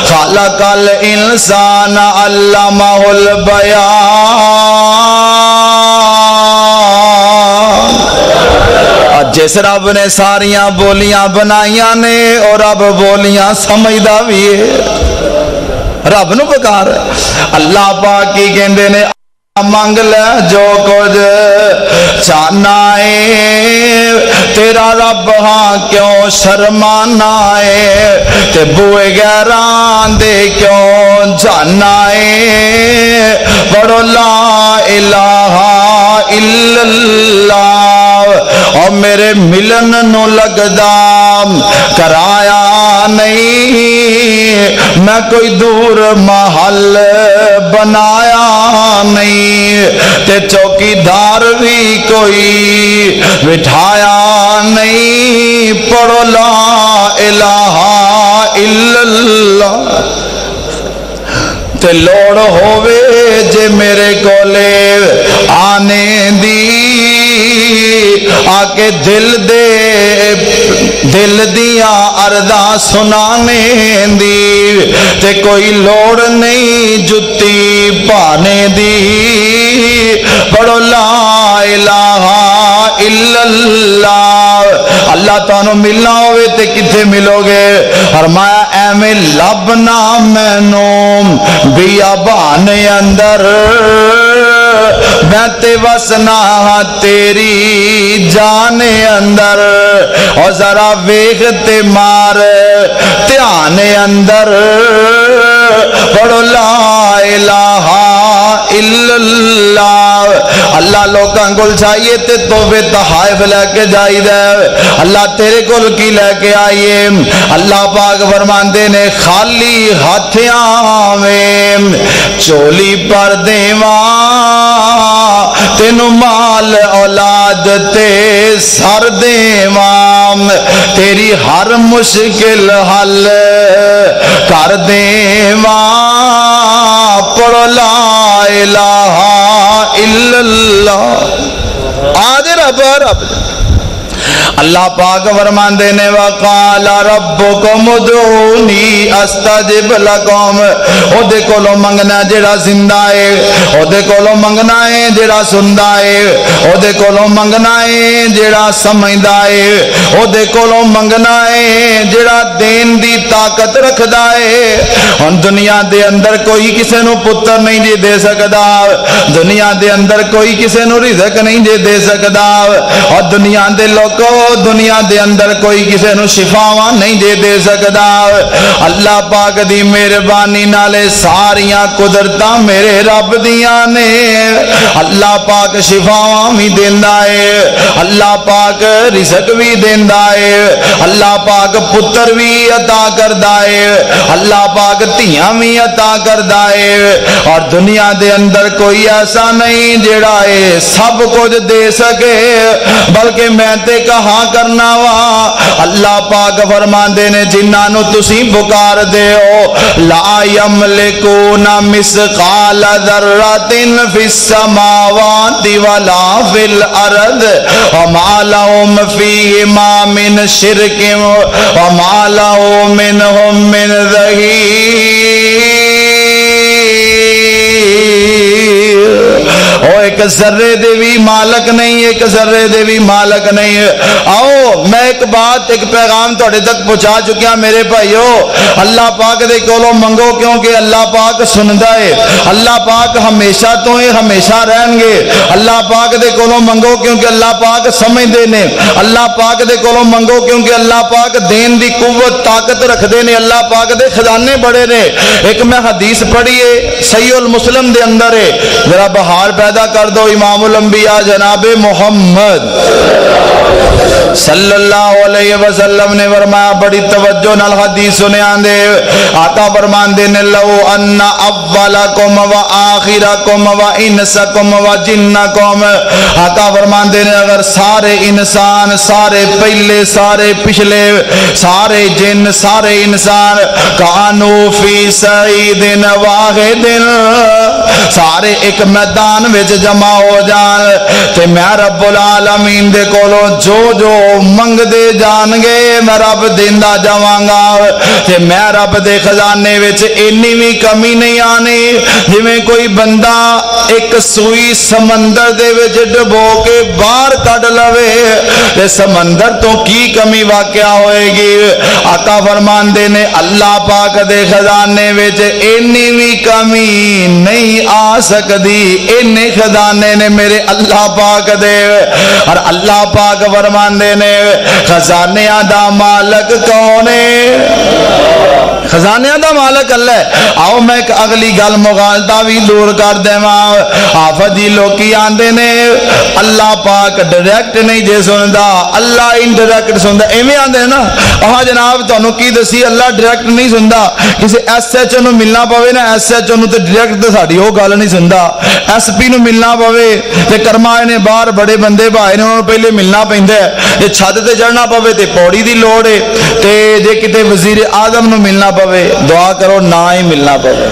خلق الانسان علمہ البیان. جس رب نے ساریاں بولیاں بنائیاں نے اور رب بولیاں سمجھدا بھی ہے. رب نو پکار. اللہ پاک کی کہندے نے منگ لے جو کچھ چاہنا ہے, تیرا رب ہاں کیوں شرمانا ہے, تے بوئے غیران دے کیوں جانا ہے. پڑھو لا الہ الا اللہ, اور میرے ملن نو لگدا کرایا نہیں, میں کوئی دور محل بنایا نہیں تے چوکیدار بھی کوئی بٹھایا نہیں پڑھو لا الہ الا اللہ تے لوڑ ہووے جے میرے کولے آنے دی آکے دل دیاں عرضاں سنانے دی تے کوئی لوڑ نہیں جتی پانے دی پڑھو لا الہ الا اللہ اللہ تانوں ملنا ہوئے تے کتھے ملو گے فرمایا ایویں لبنا مینوں بیابان اندر میں تے وسنا تیری جان اندر اور ذرا ویخ تے مار دھیان اندر پڑھو لا الہ الا اللہ اللہ لوکاں کول چاہیے تے توبے تحائف لے کے جائی دے اللہ تیرے کول کی لے کے آئیے اللہ پاک فرماندے نے خالی ہاتھیاں میں چولی پر دیواں تینو مال اولاد تے سر دیواں تیری ہر مشکل حل کر دیواں پڑھو لا الہ الا اللہ آج رب اللہ پاک فرماندے نے وقال ربکم ادعونی استجب لکم او دے کولوں منگنا جڑا زندہ ہے او دے کولوں منگنا ہے جڑا سندا ہے او دے کولوں منگنا ہے جڑا سمجھدا ہے او دے کولوں منگنا ہے جڑا دین دی طاقت رکھدا ہے ہن دنیا دے اندر کوئی کسے نو پتر نہیں جے دے سکدا دنیا دے اندر کوئی کسے نو رزق نہیں جے دے سکدا اور دنیا دے لوکو دنیا دے اندر کوئی کسے نو شفاواں نہیں دے سکدا اللہ پاک دی مہربانی نالے ساریاں قدرتاں میرے رب دیاں نے اللہ پاک شفاواں بھی دیندا ہے اللہ پاک رزق بھی دیندا ہے اللہ پاک پتر بھی عطا کردا ہے اللہ پاک دھیاں بھی عطا کردا ہے اور دنیا دے اندر کوئی ایسا نہیں جڑا اے سب کچھ دے سکے بلکہ میں تے کہا کرنا وا اللہ پاک فرماندے نے جنہاں نو تسی پکار دے ہو لا یملکون مثقال ذرۃ فی السماوات ولا فی الارض وما لهم فیہما من شرک وما له منهم من ظہیر او ایک ذرے دے بھی مالک نہیں ایک ذرے دے بھی مالک نہیں آؤ میں ایک بات ایک پیغام تھوڑے تک پہنچا چکیا میرے بھائیو اللہ پاک دے کولوں منگو کیونکہ اللہ پاک سندا ہے اللہ پاک ہمیشہ تو ہے ہمیشہ رہن گے اللہ پاک دے کولوں منگو کیونکہ اللہ پاک سمجھدے نے اللہ پاک دے کولوں منگو کیونکہ اللہ پاک دین دی قوت طاقت رکھدے نے اللہ پاک دے خزانے بڑے نے ایک میں حدیث پڑھی ہے صحیح المسلم دے اندر ہے ذرا بہار پیدا کر دو امام الانبیاء جناب محمد صلی اللہ علیہ وسلم نے فرمایا بڑی توجہ نال حدیث سنے آندے آقا فرماندے نے لو ان اولکم و آخرکم و انسکم و جنکم آقا فرماندے نے اگر سارے انسان سارے پہلے سارے پچھلے سارے جن سارے انسان کانو فی سعید واحد سارے ایک میدان وچ جمع ہو جان تے میں رب العالمین دے کولوں جو جو منگ دے جان گے میں رب دیندا جاواں گا تے میں رب دے خزانے وچ اینی بھی کمی نہیں آنی جویں کوئی بندہ ایک سوئی سمندر دے وچ ڈبو کے باہر کڈ لوے تے سمندر تو کی کمی واقع ہوئے گی آقا فرماندے نے اللہ پاک دے خزانے وچ اینی بھی کمی نہیں آ سکدی اینے خزانے نے میرے اللہ پاک دے اور اللہ پاک فرماندے نے خزانیاں دا مالک کون ہے خزانیاں دا مالک اللہ ہے. آؤ میں ایک اگلی گل مغالطہ بھی دور کر دیواں. آفت جی لوکی آندے نے اللہ پاک ڈائریکٹ نہیں جے سندا, اللہ انڈائریکٹ سندا. ایویں آندے نا ہاں جناب تانوں کی دسی اللہ ڈائریکٹ نہیں سندا. کسی ایس ایچ او نو ملنا پوے نا ایس ایچ او نو تے ڈائریکٹ تے ساڈی او گل نہیں سندا. ایس پی نو ملنا پوے تے کرما نے باہر بڑے بندے بھائی نے انہاں نوں پہلے ملنا پیندا ہے. جے چھت تے چڑھنا پوے تے پوڑی دی لوڑ ہے, تے جے کتے وزیر اعظم نو ملنا پوے دعا کرو نہ ہی ملنا پوے.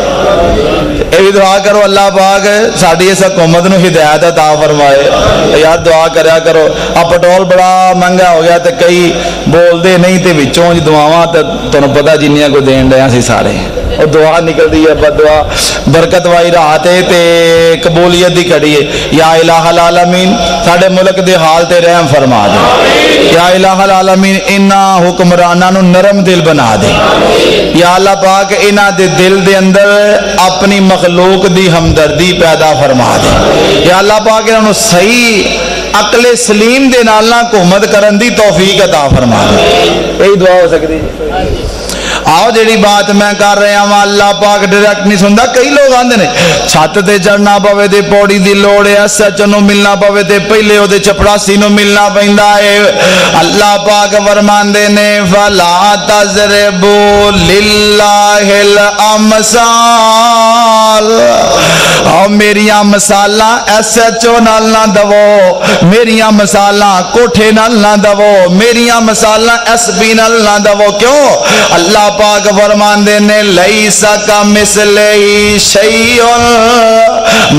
اے بھی دعا کرو اللہ پاک ساڈی اس حکومت نو ہدایت عطا فرمائے. یار دعا کریا کرو. آ پٹرول بڑا مہنگا ہو گیا تے کئی بول دے نہیں تے وچوں دعاواں تے تانوں پتہ جنیاں کو دین ڈے سی سارے اور دعا نکلدی ہے بد دعا برکت والی رات ہے تے قبولیت دی کڑی ہے. یا الہ العالمین ساڈے ملک دے حال تے رحم فرما دے. یا الہ العالمین انہاں حکمراناں نو نرم دل بنا دے. یا اللہ پاک انہاں دے دل دے اندر اپنی مخلوق دی ہمدردی پیدا فرما دے. یا اللہ پاک انہاں نو صحیح عقل سلیم دے نال نہ حکومت کرن دی توفیق عطا فرما دے. یہی دعا ہو سکتی ہے. آؤ جیڑی بات میں کر رہا ہوں اللہ پاک ڈائریکٹ نہیں سنتا. کئی لوگ آندے نے چھت تے چڑھنا پوے تے پوڑی دی لوڑ ہے, ایس ایچ او نو ملنا پوے تے پہلے او دے چپڑاسی نو ملنا پیندا ہے. اللہ پاک فرماندے نے فلا تضربوا للہ الامثال. آؤ میریاں مثالاں ایس ایچ او نال نہ دو, میریاں مثالاں کوٹھے نال نہ دو, میریاں مثالاں ایس پی نال نہ دو. کیوں؟ اللہ پاک فرماندے نے لیسا کا مثلہ شیئن,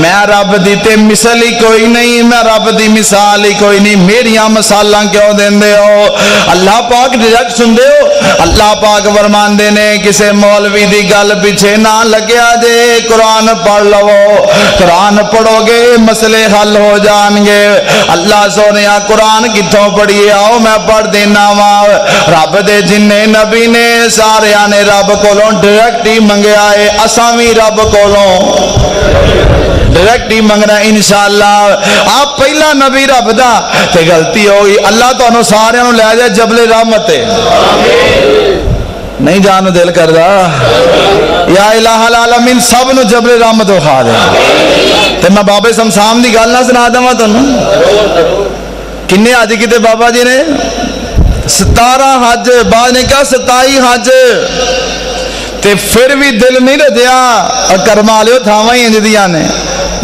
میں رب دی تے مثل ہی کوئی نہیں, میں رب دی مثال ہی کوئی نہیں. میریاں مثالاں کیوں دیندے ہو؟ اللہ پاک ڈائریکٹ سن دے ہو. اللہ پاک فرماندے نے کسے مولوی دی گل پیچھے نہ لگیا جے, قرآن پڑھ لو, قرآن پڑھو گے مسئلے حل ہو جان گے. اللہ سونیا قرآن کتھوں پڑھیے؟ آؤ میں پڑھ دینا وا. رب دے جننے نبی نے سارے نے رب کولوں ڈائریکٹ ہی منگیا ہے. اساں وی رب کولوں ڈائریکٹ ہی منگنا انشاءاللہ. آپ پہلا نبی رب دا تے غلطی ہوئی اللہ تانوں سارے نوں لے جائے جبل رحمت تے. نہیں جان دل کردا یا الہ العالمین سب نو جبل رحمت وکھا دے. تے میں بابے سمسام دی گل نہ سنا دواں تانوں. کنے حج کیتے بابا جی نے 17 حج, بعد نے کہا 27 حج, تے پھر بھی دل نہیں رجیا. کرما والے تھاواں ہی انج دیاں نے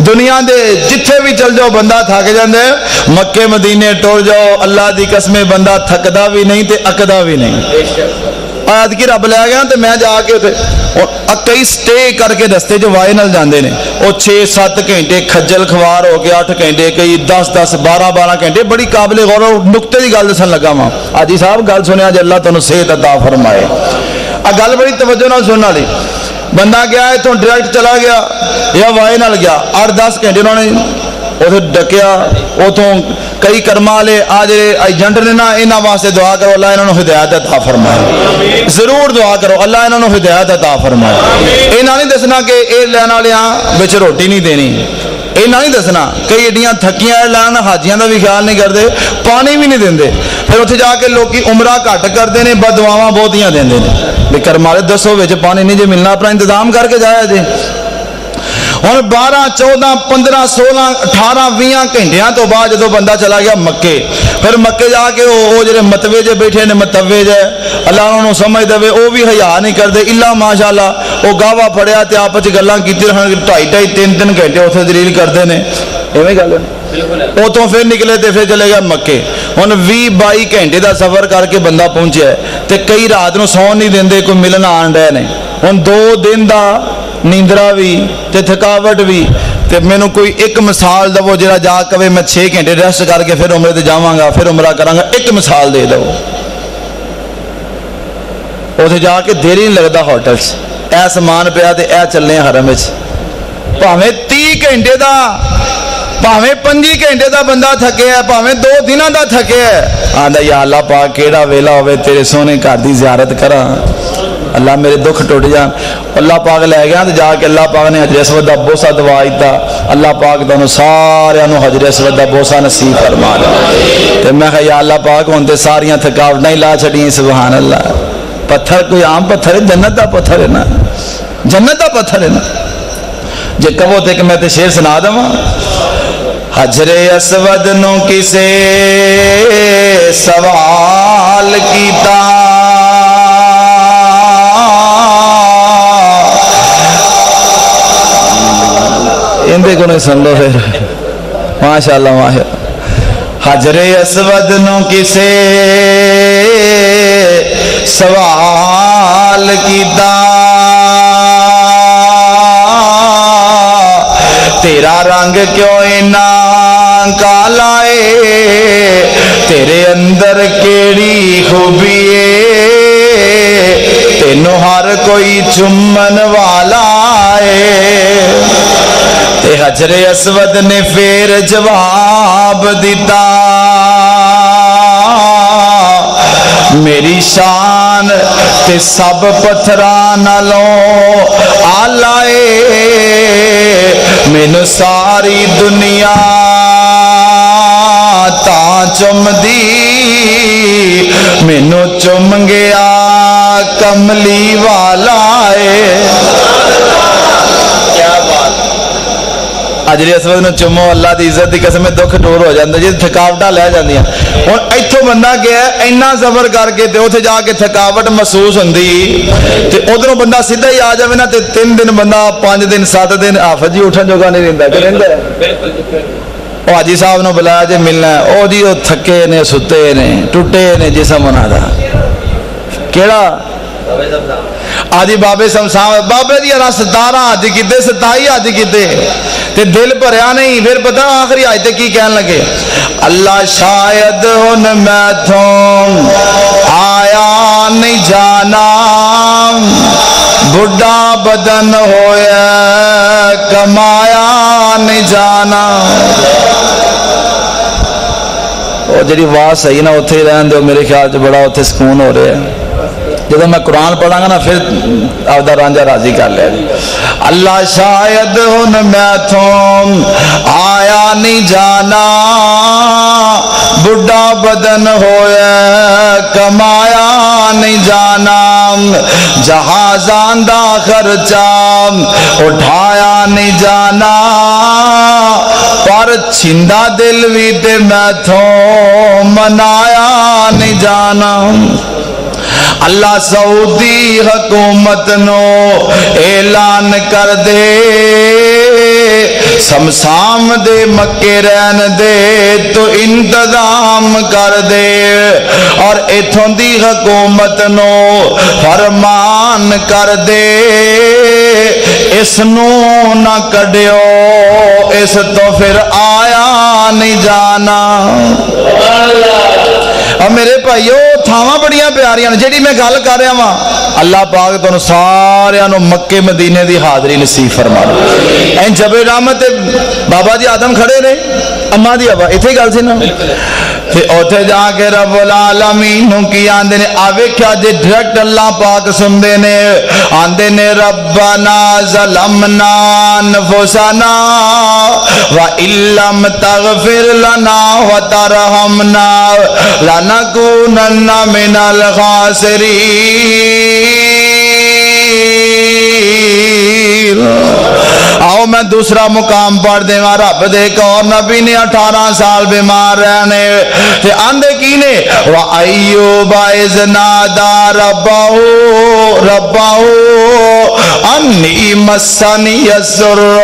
دنیا دے جتھے بھی چل جاؤ بندہ تھک جاندے. مکے مدینے ٹر جاؤ اللہ دی قسمیں بندہ تھکدا بھی نہیں تے اکدا بھی نہیں. آج کی رب لے گیا تے میں جا کے کئی سٹے کر کے رستے جو وائے نال جاندے نے وہ 6-7 گھنٹے کھجل خوار ہو کے 8 گھنٹے کئی 10-10 12-12 گھنٹے. بڑی قابل غور و نقطے دی گل دسن لگا وا. حاجی صاحب گل سنیا جے اللہ تانوں صحت عطا فرمائے. آ گل بڑی توجہ نال سنن والی. بندہ گیا اتوں ڈائریکٹ چلا گیا یا وائے نال گیا 8-10 گھنٹے انہوں نے اتنے ڈکیا. اتوں کئی کرما والے آ جڑے ایجنٹ نے نا انہاں واسطے دعا کرو اللہ انہاں نوں ہدایت عطا فرمائے. ضرور دعا کرو اللہ انہاں نوں ہدایت عطا فرمائے. انہاں نہیں دسنا کہ اے لین والیاں وچ روٹی نہیں دینی, یہ نہیں دسنا. کئی ایڈیاں تھکیاں لین حاجیاں دا بھی خیال نہیں کرتے, پانی بھی نہیں دیندے. پھر اتنے جا کے لوگ عمرہ گھٹ کرتے ہیں, بددعاواں بہتیاں دیندے نے. بھی کرما والے دسو وچ پانی نہیں جے ملنا اپنا انتظام کر کے جایا جے. ہوں 12-14-15-16-18-20 گھنٹیاں تو بعد جدو بندہ چلا گیا مکے, پھر مکے جا کے وہ جڑے متوے جے بیٹھے نے متوے جے اللہ انہوں سمجھ دے وہ بھی حیا نہیں کرتے الا ماشاء اللہ وہ گاوا پڑیا تے آپس گلاں کیتی رہن 2.5-3 گھنٹے اتنے دلیل کرتے ہیں. ایویں گل اتوں پھر نکلے تے پھر چلے گیا مکے. ہوں 20-22 گھنٹے دا سفر کر کے بندہ پہنچیا ہے تے کئی رات نو سون نہیں دیندے, کوئی ملن آن رہے نے. ہوں 2 دن دا نیندرا بھی تے تھکاوٹ بھی. تے مینوں کوئی ایک مثال دو جڑا جا کے میں 6 گھنٹے ریسٹ کر کے پھر عمرے تے جاواں گا پھر عمرہ کراں گا, ایک مثال دے دو. اتنے جا کے دیر ہی نہیں لگتا ہوٹل سے, اے سامان پیا تے اے چلنے حرم وچ. بھاویں 30 گھنٹے دا بھاویں 25 گھنٹے دا بندہ تھکے ہے, بھاویں 2 دنوں دا تھکے ہے, آندا یا اللہ پاک کیڑا ویلا ہوے تیرے سونے گھر دی زیارت کراں, اللہ میرے دکھ ٹوٹ جان. اللہ پاک لے گیا تے جا کے اللہ پاک نے حجر اسود دا بوسہ دوا دیتا. اللہ پاک تانوں سارے نو حجر اسود دا بوسہ نصیب فرما دے. تے میں کہا یا اللہ پاک ہن تے ساریاں تھکاوٹاں ہی لا چھڑیاں. سبحان اللہ. پتھر کوئی عام پتھر ہے، جنت دا پتھر ہے نا، جنت دا پتھر ہے نا. جے کہو تے کہ میں تے شعر سنا دواں. حجر اسود نو کسے سوال کیتا، اندے کو نہیں سن لو پھر. ماشاءاللہ ماشاءاللہ. حجر اسود نو کسے سوال کیتا، تیرا رنگ کیوں اینا کالا ہے، تیرے اندر کیڑی خوبی ہے، تینوں ہر کوئی چمن والا ہے. حجر اسود نے پھر جواب دیتا، میری شان تے سب پتھراں نالوں آلہ اے، مینوں ساری دنیا تاں چم دی، مینوں چم گیا کملی والا اے. حجر اسود نو چومو، اللہ دی عزت دی قسم دکھ دور ہو جاندے جی، تھکاوٹاں لے جاندیاں. ہن ایتھوں بندہ گیا اینا سفر کر کے تے اوتھے جا کے تھکاوٹ محسوس ہوندی تے ادھروں بندہ سیدھا ہی آ جاوے نا تے 3 دن بندہ 5 دن 7 دن حافظ جی اٹھن جوگا نہیں رہندا کہ رہندا ہے. او حاجی صاحب نو بلایا جے ملنا ہے، او جی او تھکے نے، ستے نے، ٹوٹے نے جسم انہاں دا. کیڑا آجی بابے سمسام بابے دی 17 حج کیتے، 27 حج کیتے تے دل بھریا نہیں. پھر پتہ آخری حج تے کی کہن لگے، اللہ شاید ہن میں تھوں آیا نہیں جانا، بڑھا بدن ہویا کمایا نہیں جانا. وہ جڑی آواز صحیح نا اتھے ہی رہن دو، میرے خیال سے بڑا اتھے سکون ہو رہا ہے. جب میں قرآن پڑھاں گا نا پھر آدھا رانجا راضی کر لیا. اللہ شاید ہن میں تھوں آیا نہیں جانا، بڑھا بدن ہویا کمایا نہیں جانا، جہازاں دا خرچہ اٹھایا نہیں جانا، پر چھندا دل بھی تے میں تھوں منایا نہیں جانا. اللہ سعودی حکومت نو اعلان کر دے، سمسام دے مکے رہن دے تو انتظام کر دے، اور ایتھوں دی حکومت نو فرمان کر دے، اس نو نہ کڈیو، اس تو پھر آیا نہیں جانا. اور میرے بھائیو تھاواں بڑیاں پیاریاں نے جیڑی میں گل کر رہا ہاں. اللہ پاک تانوں سارے نو مکے مدینے دی حاضری نصیب فرما دے. این جبل رحمت بابا جی آدم کھڑے نے، اما دی ابا ایتھے گل سی نا، تے اوتھے جا کے رب العالمین نو کی آندے نے، آوے کیا جے ڈائریکٹ اللہ پاک سندے نے، آندے نے ربنا ظلمنا انفسنا وَإِن لَّمْ تَغْفِرْ لَنَا وَتَرْحَمْنَا لَنَكُونَنَّ مِنَ الْخَاسِرِينَ. آؤ میں دوسرا مقام پڑھ دے ماں. رب دے ایک اور نبی نے 18 سال بیمار رہنے تے آندے کی نے، وَأَيُّوبَ إِذْ نَادَى رَبَّهُ أَنِّي مَسَّنِيَ الضُّرُّ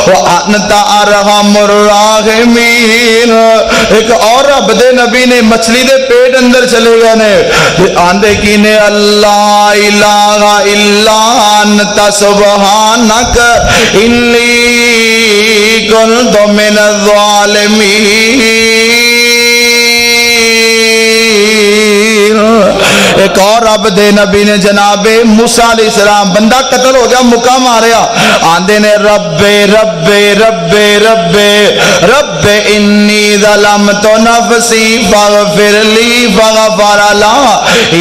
وَأَنْتَ أَرْحَمُ الرَّاحِمِينَ. ایک اور رب دے نبی نے مچھلی دے پیٹ اندر چلے گئے نے تے آندے کی نے، اللہ الہ الا انت سبحانک انی کنت من الظالمین. ایک اور رب دے نبی نے جناب موسیٰ علیہ السلام، بندہ قتل ہو گیا، مکہ ماریا، آندے نے رب رب رب رب رب انی ظلمت نفسی فاغفر لی فغفر لہ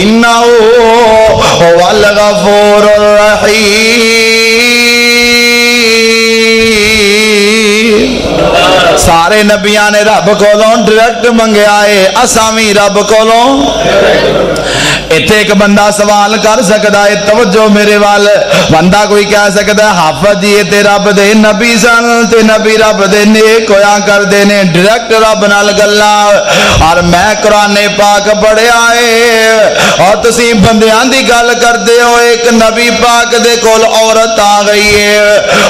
انہ هو الغفور الرحیم. سارے نبیاں نے رب کولوں ڈائریکٹ منگیا ہے، اساں وی رب کولوں اتنے ایک بندہ سوال کر سکتا ہے, توجہ میرے وال. بندہ کوئی کہہ سکتا ہے حافظ جی تے رب دے نبی سن تے نبی رب دے نیک ہویا کردے نے, ڈائریکٹ رب نال گلاں, اور میں قرآن پاک پڑھیا ہے اور تسی بندیاں دی گل کردے ہو. ایک نبی پاک دے کول عورت آ گئی ہے,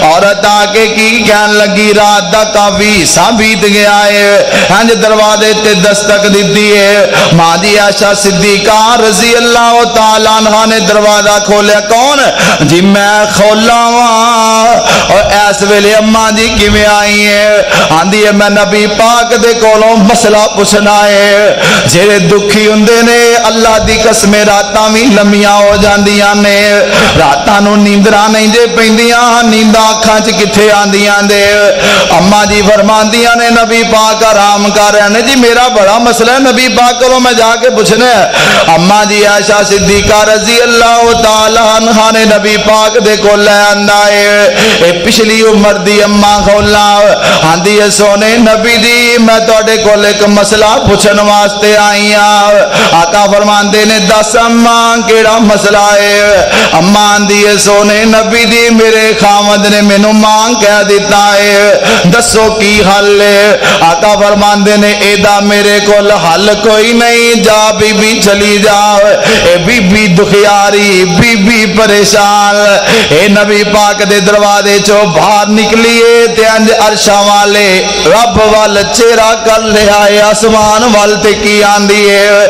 عورت آ کے کی کہن لگی رات دا کافی حصہ بیت گیا ہے, ہنج دروازے تے دستک دیتی ہے. ماں دی عائشہ صدیقہ رضی اللہ تعالی عنہ نے دروازہ کھولیا. کون جی میں کھولا وا. اور اس ویلے اماں جی کیویں آئی ہے؟ آندی ہے میں نبی پاک دے کولوں مسئلہ پوچھنا ہے. جڑے دکھی ہوندے نے اللہ دی قسم راتاں وی لمیاں ہو جاندیاں نے, راتاں نو نیندراں نہیں دے پیندیاں, نینداں اکھاں چ کتھے آندیاں دے. اماں جی فرماندیاں نے نبی پاک آرام کر رہے نے جی میرا بڑا مسئلہ ہے, نبی پاک کولوں میں جا کے پوچھنا ہے. اماں جی عائشہ صدیقہ رضی اللہ تعالی عنہا نے نبی پاک دے کول لے آندا ہے. اے پچھلی عمر دی اماں کھولا آندی ہے سونے نبی دی میں تواڈے کول ایک مسئلہ پوچھن واسطے آئی ہاں. آقا فرماندے نے دس اماں کیڑا مسئلہ ہے؟ اماں آندی ہے سونے نبی دی میرے خاوند نے مینوں ماں کہہ دیتا ہے, دسو کی حل ہے؟ آقا فرماندے نے ایدا میرے کول حل کوئی نہیں, جا بی بی چلی جا. اے بی بی دکھیاری بی بی پریشان, اے نبی پاک دے دروازے چو باہر نکلیے تے انج عرشاں والے رب وال چہرہ کر لیا ہے, آسمان وال تے کی آندی ہے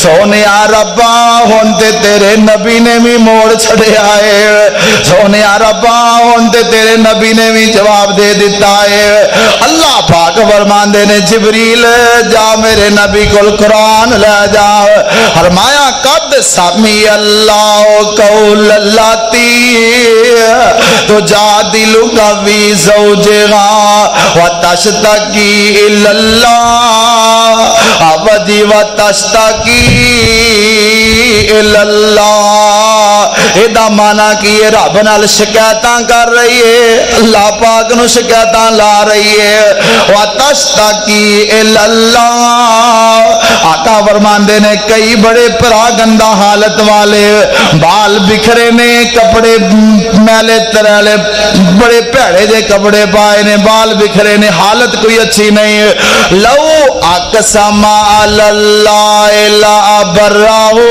سونیا ربا ہن تے تیرے نبی نے بھی موڑ چھڑیا ہے, سونیا ربا ہن تے تیرے نبی نے بھی جواب دے دیتا ہے. اللہ پاک فرماندے نے جبریل جا میرے نبی کول قرآن لے جا. فرمایا قد سمی اللہ قول اللاتی تجادلک فی زوجہا وتشتکی الی اللہ وتشتکی الی اللہ. ایدا مانا کی رب نال شکایتاں کر رہی ہے, اللہ پاک نو شکایتاں لا رہی ہے. وتشتکی الی اللہ. آقا فرماندے نے کئی بڑے پراگندہ حالت والے, بال بکھرے نے, کپڑے میلے تریلے, بڑے پیڑے جے کپڑے پائے نے, بال بکھرے نے, حالت کوئی اچھی نہیں ہے. لو اقسم علی اللہ لا برہو.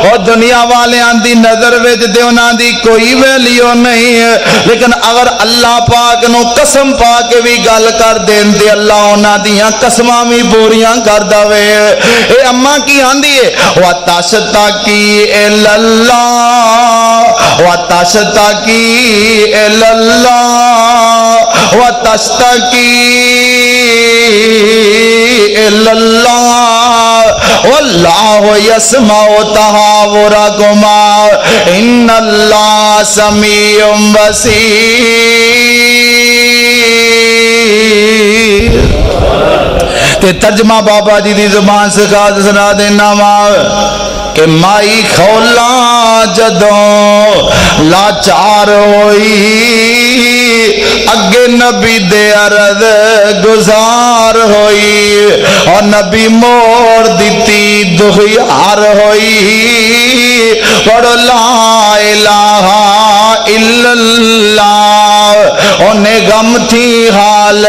اور دنیا والے دی نظر وچ تے انہاں دی کوئی ویلیو نہیں ہے, لیکن اگر اللہ پاک نو قسم پا کے بھی گل کر دین تے اللہ انہاں دیاں قسماں بھی پوریاں کر دے. اے اماں کی آندی ہے وتشتکی الی اللہ وتشتکی الی اللہ وتشتکی الی اللہ واللہ یسمع تحاورکما ان اللہ سمیع بصیر. تے ترجمہ بابا جی دی زبان سکھا سنا دینا وا کہ مائی کھولا جدوں لاچار ہوئی اگے نبی دے عرض گزار ہوئی اور نبی موڑ دیتی دخیار ہوئی پڑھو لا الہ الا اللہ انہیں غم تھی حال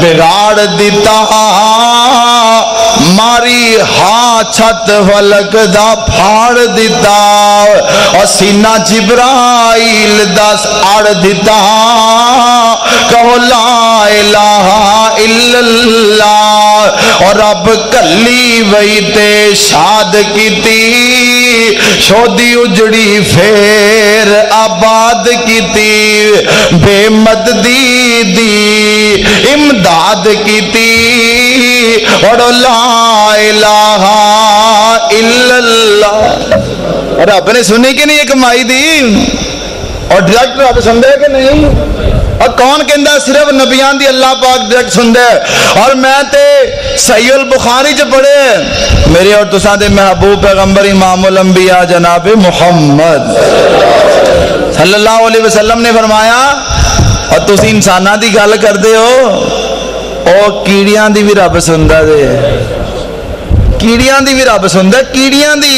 بگاڑ دیتا ماری ہاں چھت فلک دا پھاڑ دیتا اور سینہ جبرائیل دس اڑ دیتا کہو لا الہ الا اللہ اور رب کلی وئی تے شاد کیتی شودی اجڑی پھر آباد کیتی بے مددی دی امداد کیتی اور لا الہ الا اللہ. رب نے سنی کہ نہیں ایک مائی دی اور ڈائریکٹ رب سن دے کہ نہیں؟ اور کون کہندا صرف نبیان دی اللہ پاک ڈائریکٹ سن دے. اور میں تے صحیح البخاری چ پڑھے میرے اور تساں دے محبوب پیغمبر امام الانبیاء جناب محمد صلی اللہ علیہ وسلم نے فرمایا اور تسی انساناں دی گل کردے ہو او کیڑیاں دی بھی رب سندا دے. ਕੀੜੀਆਂ ਦੀ ਵੀ ਰੱਬ ਸੁਣਦਾ, ਕੀੜੀਆਂ ਦੀ।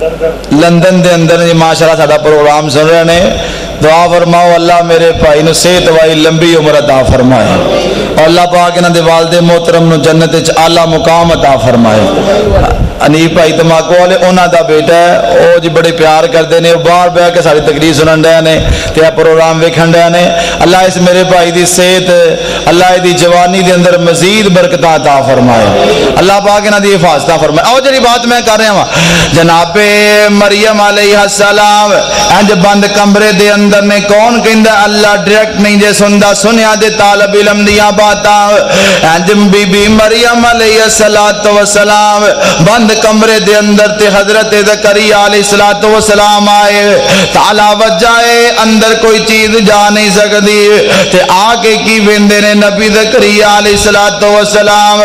لندن دے اندر جی ماشاءاللہ ساڈا پروگرام سن رہے نے، دعا فرماؤ اللہ میرے بھائی نو صحت وائی لمبی عمر عطا فرمائے اور اللہ پاک انہاں دے والد محترم نو جنت وچ اعلی مقام عطا فرمائے۔ انیف بھائی تماکو والے انہاں دا بیٹا ہے، او جی بڑے پیار کردے نے، باہر بیٹھ کے ساری تقریر سنن رہے نے تے پروگرام ویکھن رہے نے۔ اللہ اس میرے بھائی دی صحت، اللہ دی جوانی دے اندر مزید برکت عطا فرمائے، اللہ پاک انہاں دی حفاظت فرمائے۔ او جڑی بات میں کر رہا ہاں، جناب مریم علیہ السلام انج بند کمرے دے اندر نے، کون کہندا اللہ ڈائریکٹ نہیں جے سندا، سنیا دے طالب علم دیاں باتاں۔ انج بی بی مریم علیہ السلام بند کمرے دے اندر تے حضرت زکریا علیہ السلام آئے، تالا وجائے اندر کوئی چیز جا نہیں سکتی تے آ کے کی ویندے نے نبی زکریا علیہ السلام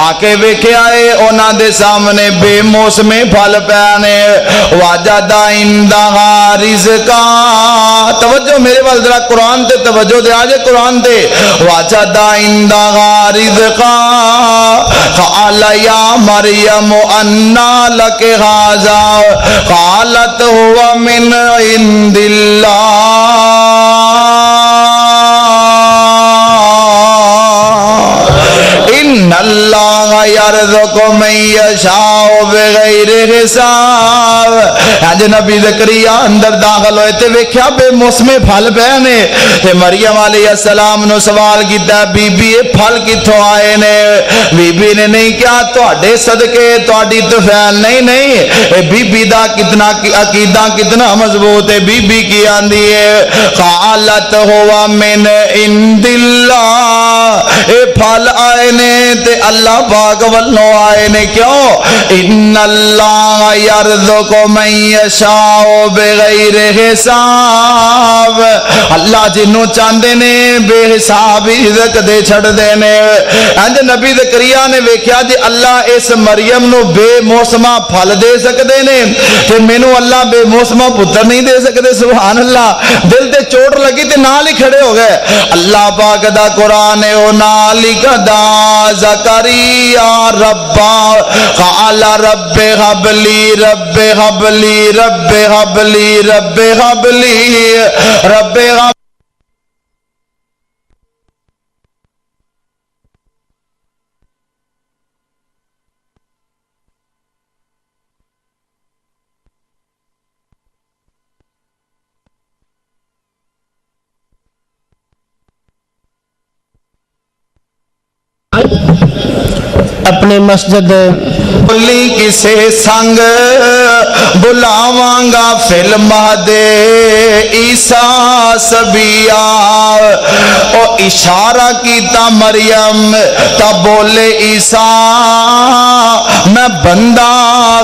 آ کے ویکھے آئے انہاں دے سامنے بے موسمی پھل پیانے، وجد عندہا رزقا، توجہ میرے وال ذرا قرآن تے توجہ دے آجے قرآن تے، وجد عندہا رزقا قال یا مریم انا لک ھذا قالت هو من عند اللہ ان اللہ یرزق من یشاء بغیر حساب۔ آج نبی زکریا اندر داخل ہوئے تے ویکھیا بے موسمی پھل پے نے تے مریم علیہ السلام نو سوال کیتا بی بی یہ پھل کتھوں آئے نے؟ بی بی نے نہیں کیا تواڈے صدقے تواڈی طفیل نہیں، اے بی بی دا کتنا عقیدہ کتنا مضبوط ہے۔ بی بی کی آندی ہے قالت ہوا من عند اللہ، اے پھل آئے نے تے اللہ پاک والوں آئے نے، کیوں؟ ان اللہ یرزق من یشاء بغیر حساب، اللہ جنوں چاندے نے بے حساب رزق دے چھڑ دے نے۔ انج نبی زکریا نے ویکھیا جی اللہ اس مریم نو بے موسما پھل دے سکدے نے تے مینوں اللہ بے موسما پتر نہیں دے سکدے، سبحان اللہ۔ دل تے چوٹ لگی تے نال ہی کھڑے ہو گئے۔ اللہ پاک دا قرآن ہے او نال ہی دا زکریا ربا قال رب هب لي رب هب لي رب هب لي رب هب لي رب هب اپنے مسجد بلی کسے سنگ بلاواں گا فل مہدے عیسیٰ سبیا، او اشارہ کیتا مریم تا بولے عیسیٰ میں بندہ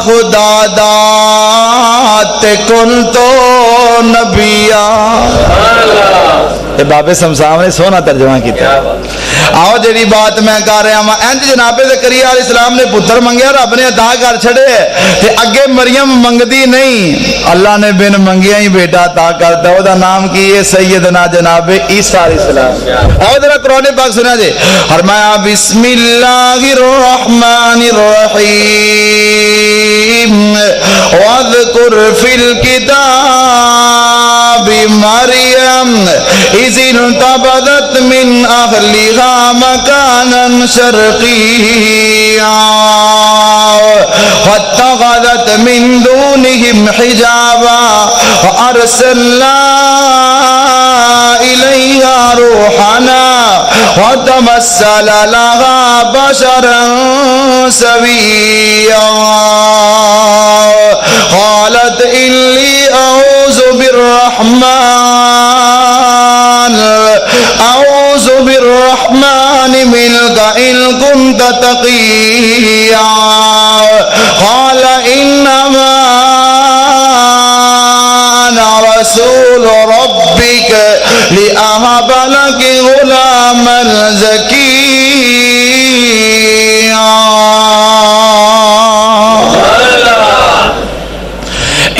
خدا دا تے کن تو نبیا۔ بابے سمسام نے سونا ترجمہ کیتا۔ آؤ جڑی بات میں کر رہا ہوں، انج جناب زکریا علیہ السلام نے پتر منگیا، رب نے عطا کر چھڑے تے اگے مریم منگدی نہیں، اللہ نے بن منگیا ہی بیٹا عطا کرتا۔ او دا نام کی ہے سیدنا جناب عیسیٰ علیہ السلام۔ آؤ ذرا قرآن پاک سنا جے، فرمایا بسم اللہ الرحمن الرحیم واذکر فی الکتاب مریم اذ انتبذت من اہلها مکانا شرقیا واتخذت من دونهم حجابا وارسلنا الیہا روحنا وتمثل لها بشرا سویا قالت انی اعوذ بالرحمن منك إن كنت تقيا قال إنما أنا رسول ربك لأهب لك غلاما زكيا۔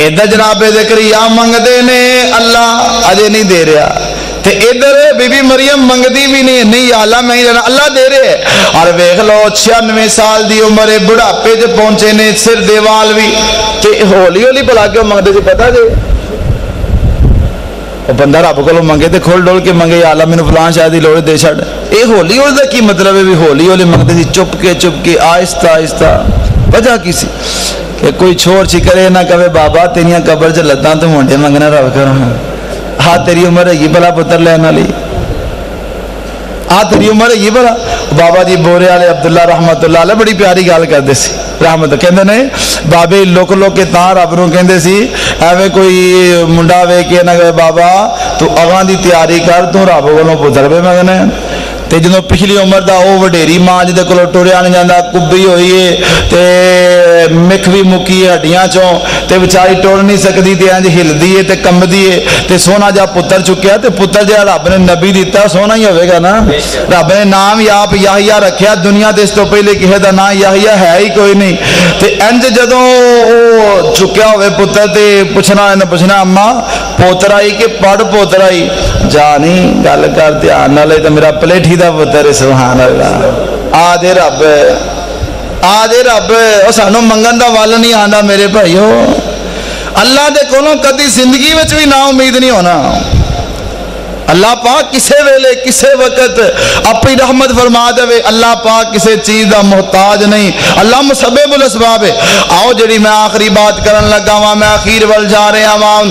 ادھر جناب زکریا منگ دے نے، اللہ اجے نہیں دے رہا تے ادھر بی بی مریم منگدی بھی نہیں یا اللہ میں ہی لینا، اللہ دے رہے ہے۔ اور ویکھ لو 96 سال دی عمر ہے، بڑھاپے تے پہنچے نے، سر دیوال بھی، تے ہولی ہولی بلا کے منگتے سی پتا جی بندہ رب کو منگے تے کھول ڈول کے منگے یا اللہ مینوں فلاں شاید دی لوڑ دے چھڈ، اے ہولی ہولی دا کی مطلب ہے؟ بھی ہولی ہولی منگتے سی، چپ کے آہستہ آہستہ۔ وجہ کی سی کہ کوئی چھوڑ چکرے نہ کہے بابا تیریاں قبر چ لتاں تو مونڈے منگنا رب کرو، ہاں تیری عمر ہے بلا پتر لین والی، تیری عمر ہے بلا۔ بابا جی بورے والے عبداللہ رحمت اللہ علیہ بڑی پیاری گل کرتے سی، رحمت کہندے نے بابے لک کے تاں رب نوں کہندے سی ایویں کوئی منڈا ویکھ کے نہ کہے بابا تو اگاں دی تیاری کر، تو رب کولوں پتر پہ منگنے۔ تے جدوں پچھلی عمر دا او وڈیری ماں جدے کولوں ٹریا نہیں جاندا، کبھی ہوئی ہے تے مکھ بھی مکی ہے ہڈیاں چوں، تے بیچاری ٹر نہیں سکدی تے انج ہلدی ہے تے کمبدی ہے، تے سونا جا پتر چکیا تے پتر جا رب نے نبی دیتا سونا ہی ہوے گا نا۔ رب نے نام آپ یحییٰ رکھیا، دنیا تے اس تو پہلے کسے دا نام یحییٰ ہے ہی کوئی نہیں، تے انج جدوں او چکیا ہوے پتر تے پوچھنا اماں پوتر آئی کہ پڑھ پوتر آئی، جا نہیں گل کر دھیان نال تے میرا پلیٹھی دا پتر، سبحان اللہ۔ آ دے رب او سانو منگن دا ول نہیں آندا میرے بھائیو، اللہ دے کولوں کدی زندگی وچ بھی نا امید نہیں ہونا۔ اللہ پاک کسے ویلے کسے وقت اپنی رحمت فرما دے، اللہ پاک کسے چیز دا محتاج نہیں، اللہ مسبب الاسباب ہے۔ آؤ جڑی میں آخری بات کرن لگا ہاں، میں اخیر ول جا رہا ہاں۔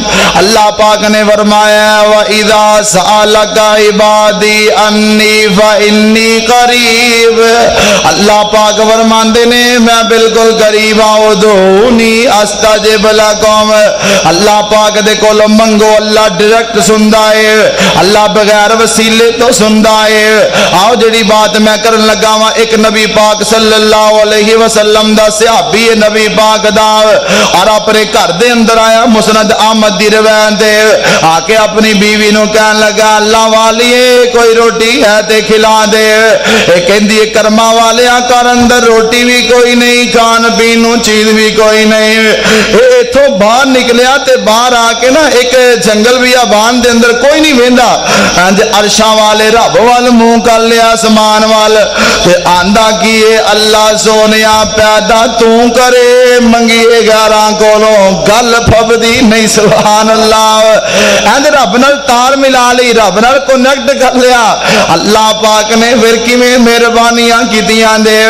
اللہ پاک نے فرمایا وَإِذَا سَأَلَكَ عِبَادِي عَنِّي فَإِنِّي قَرِيبٌ، اللہ پاک فرماندے نے میں بالکل قریب ہاں، ادعونی استجب لکم، اللہ پاک دے کولوں منگو، اللہ ڈائریکٹ سندا ہے، اللہ بغیر وسیلے تو سندا ہے۔ آؤ جڑی بات میں کرن لگا ہاں، ایک نبی پاک صلی اللہ علیہ وسلم دا صحابی ہے نبی پاک دا، اور اپنے گھر دے اندر آیا، مسند احمد دی روایت ہے، آ کے اپنی بیوی نو کہن لگا اللہ والیے کوئی روٹی ہے تے کھلا دے، اے کہندی کرما والیا گھر اندر روٹی بھی کوئی نہیں، کھان پین نو چیز بھی کوئی نہیں۔ اے ایتھوں باہر نکلیا تے باہر آ کے نا ایک جنگل بیابان دے اندر کوئی نہیں ویندا، انج عرشاں والے رب وال منہ کر لیا آسمان وال، تے آندا کی اللہ سونیا پیدا تو کرے منگیے گاراں کولوں گل پھبدی نہیں، سبحان اللہ۔ انج رب نال تار ملا لی، رب نال کنیکٹ کر لیا، اللہ پاک نے پھر کیویں مہربانیاں کیتیاں دے،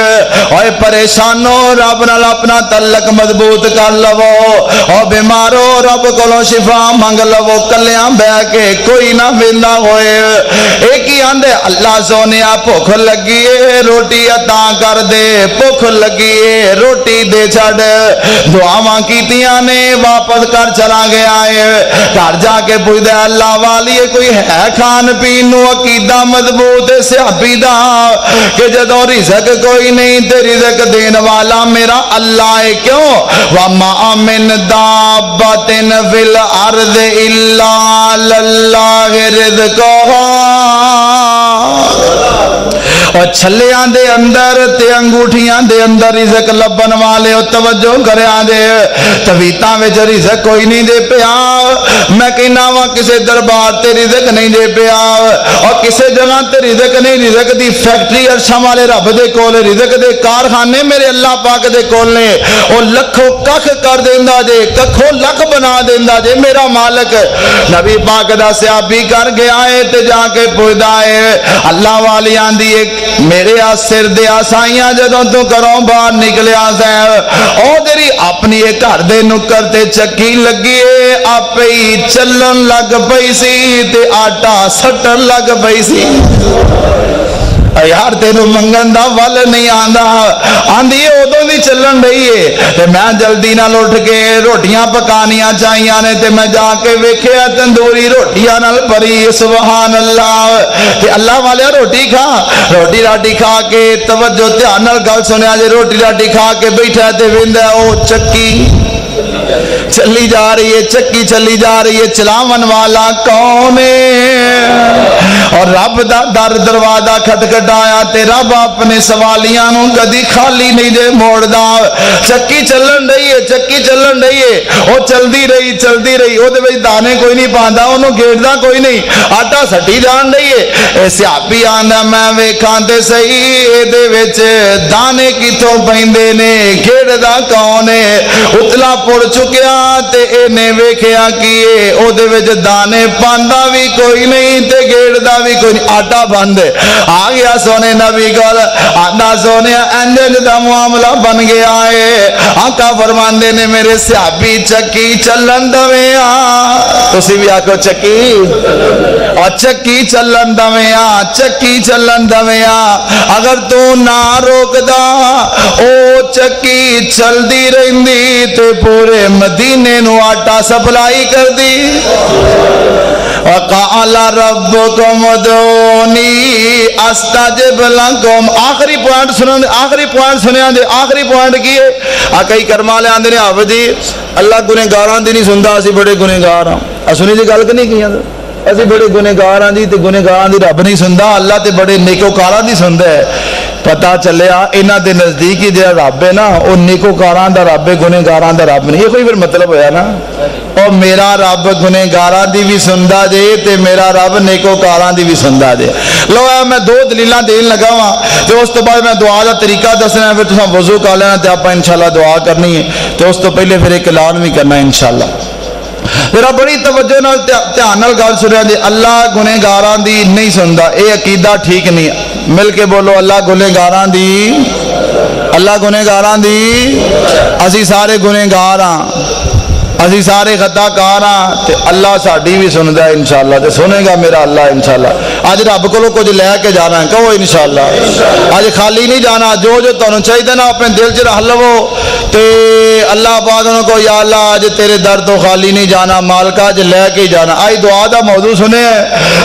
اوے پریشانو رب نال اپنا تعلق مضبوط کر لو، او بیمارو رب کولوں شفا منگ لو، کلیاں بہ کے کوئی نہ ویندا ہوئے، ایک ہی آندے اللہ سونیا بھوک لگی ہے روٹی عطا کر دے، بھوک لگی ہے روٹی دے چھڑ، دعاواں کیتیاں نے واپس کر چلا گیا ہے، گھر جا کے پوچھدا اللہ والی کوئی ہے کھان پین نو عقیدہ مضبوط صحابی دا کہ جدوں رزق کوئی نہیں تے رزق دین والا میرا اللہ ہے، کیوں وَمَا مِن دَابَّةٍ فِي الْأَرْضِ إِلَّا لِلَّهِ رِزْقُهَا، اور چھلیاں دے اندر تے انگوٹھیاں دے اندر رزق لبن والے، توجہ کریاں دے تویتاں وچ رزق کوئی نہیں دے پیا، میں کہنا وا کسے دربار تے رزق نہیں دے پیا، اور کسے جگہ تے رزق نہیں، رزق دی فیکٹری عرشاں والے رب دے کول، رزق دے کارخانے میرے اللہ پاک دے کول نے، او لکھوں ککھ کر دیندا جے، ککھوں لکھ بنا دیندا جے میرا مالک۔ نبی پاک دا صحابی کر گیا ہے تے جا کے پوچھدا ہے اللہ والی آندی میرے سر دے آسائیاں جدوں تو کروں باہر نکلیا سا، او تیری اپنی گھر دے نکر تے چکی لگی ہے، آپ ہی چلن لگ پئی سی تے آٹا سٹن لگ پئی سی، یار تینو منگن دا ول نہیں آندا، آندی ادوں دی چلن رہی ہے تے میں جلدی نال اٹھ کے روٹیاں پکانیاں چاہیاں نے تے میں جا کے ویکھیا تندوری روٹیاں نال بھری، سبحان اللہ، تے اللہ والے روٹی کھا، روٹی راٹی کھا کے توجہ دھیان نال گل سنیا جے، روٹی راٹی کھا کے بیٹھا تے ویندا او چکی چلی جا رہی ہے چکی چلی جا رہی ہے چلاون والا کون ہے اور رب دا در دروازہ کھٹکھٹایا تے رب اپنے سوالیاں نو کدی خالی نہیں دے موڑدا چکی چلن رہی ہے چکی چلن رہی ہے او چلدی رہی او دے وچ دانے کوئی نہیں پاندا اونوں گھیڑدا کوئی نہیں آٹا سٹی جان رہی ہے اے سیاپی آندا میں ویکھاں تے صحیح اے دے وچ دانے کتھوں پیندے نے گھیڑدا کون ہے اتلا پڑ چکیا تے اینے ویکھیا کیے او دے وچ دانے پاندا بھی کوئی نہیں تے گھیڑدا بھی کوئی نہیں آٹا بند آ گیا سونے نبی کول آندا سونے انج دا معاملہ بن گیا ہے آقا فرماندے نے میرے صحابی چکی چلن دویاں تسی بھی آکھو چکی اور چکی چلن دویاں چکی چلن دویاں اگر تو نہ روکدا او چکی چلدی رہندی تے پورے مدینے نو آٹا سپلائی کر دی وقال ربکم ادعونی استجب لکم آخری پوائنٹ سنیا دے آخری پوائنٹ کی ہے آقای کرما لے آندے نے آو جی اللہ گنہگاراں دی نہیں سندا اسی بڑے گنہگار ہاں سنی دی گل کہ نہیں کیاں اسی بڑے گنہگار ہاں جی تے گنہگاراں دی رب نہیں سندا اللہ تے بڑے نیکوکاراں دی سندا ہے پتا چلیا انہاں دے نزدیک ہی جڑا رب ہے نا او نیکوکاراں دا رب ہے گنہگاراں دا رب نہیں یہ کوئی پھر مطلب ہویا نا اور میرا رب گنہگاراں دی بھی سندا جے تے میرا رب نیکوکاراں دی بھی سندا جے لو میں دو دلیلاں دین لگا وا تے اس تو بعد میں دعا دا طریقہ دسنا ہے پھر تساں وضو کر لینا تے آپاں انشاءاللہ دعا کرنی ہے تے اس تو پہلے پھر ایک اعلان بھی کرنا ہے انشاءاللہ میرا بڑی توجہ نال دھیان نال گل سنیا جی اللہ گنہگاراں دی نہیں سندا اے عقیدہ ٹھیک نہیں مل کے بولو اللہ گنہگاراں دی اسی سارے گنہگار ہاں اسی سارے خطا کار ہاں تے اللہ ساڈی بھی سندا ہے انشاءاللہ تے سنے گا میرا اللہ انشاءاللہ اج رب کولوں کچھ لے کے جانا ہے کہو انشاءاللہ اج خالی نہیں جانا جو تانوں چاہیے نا اپنے دل چ رکھ لو تے اللہ پاک نوں کو یا اللہ اج تیرے در تو خالی نہیں جانا مالکا اج لے کے جانا آئی دعا دا موضوع سنے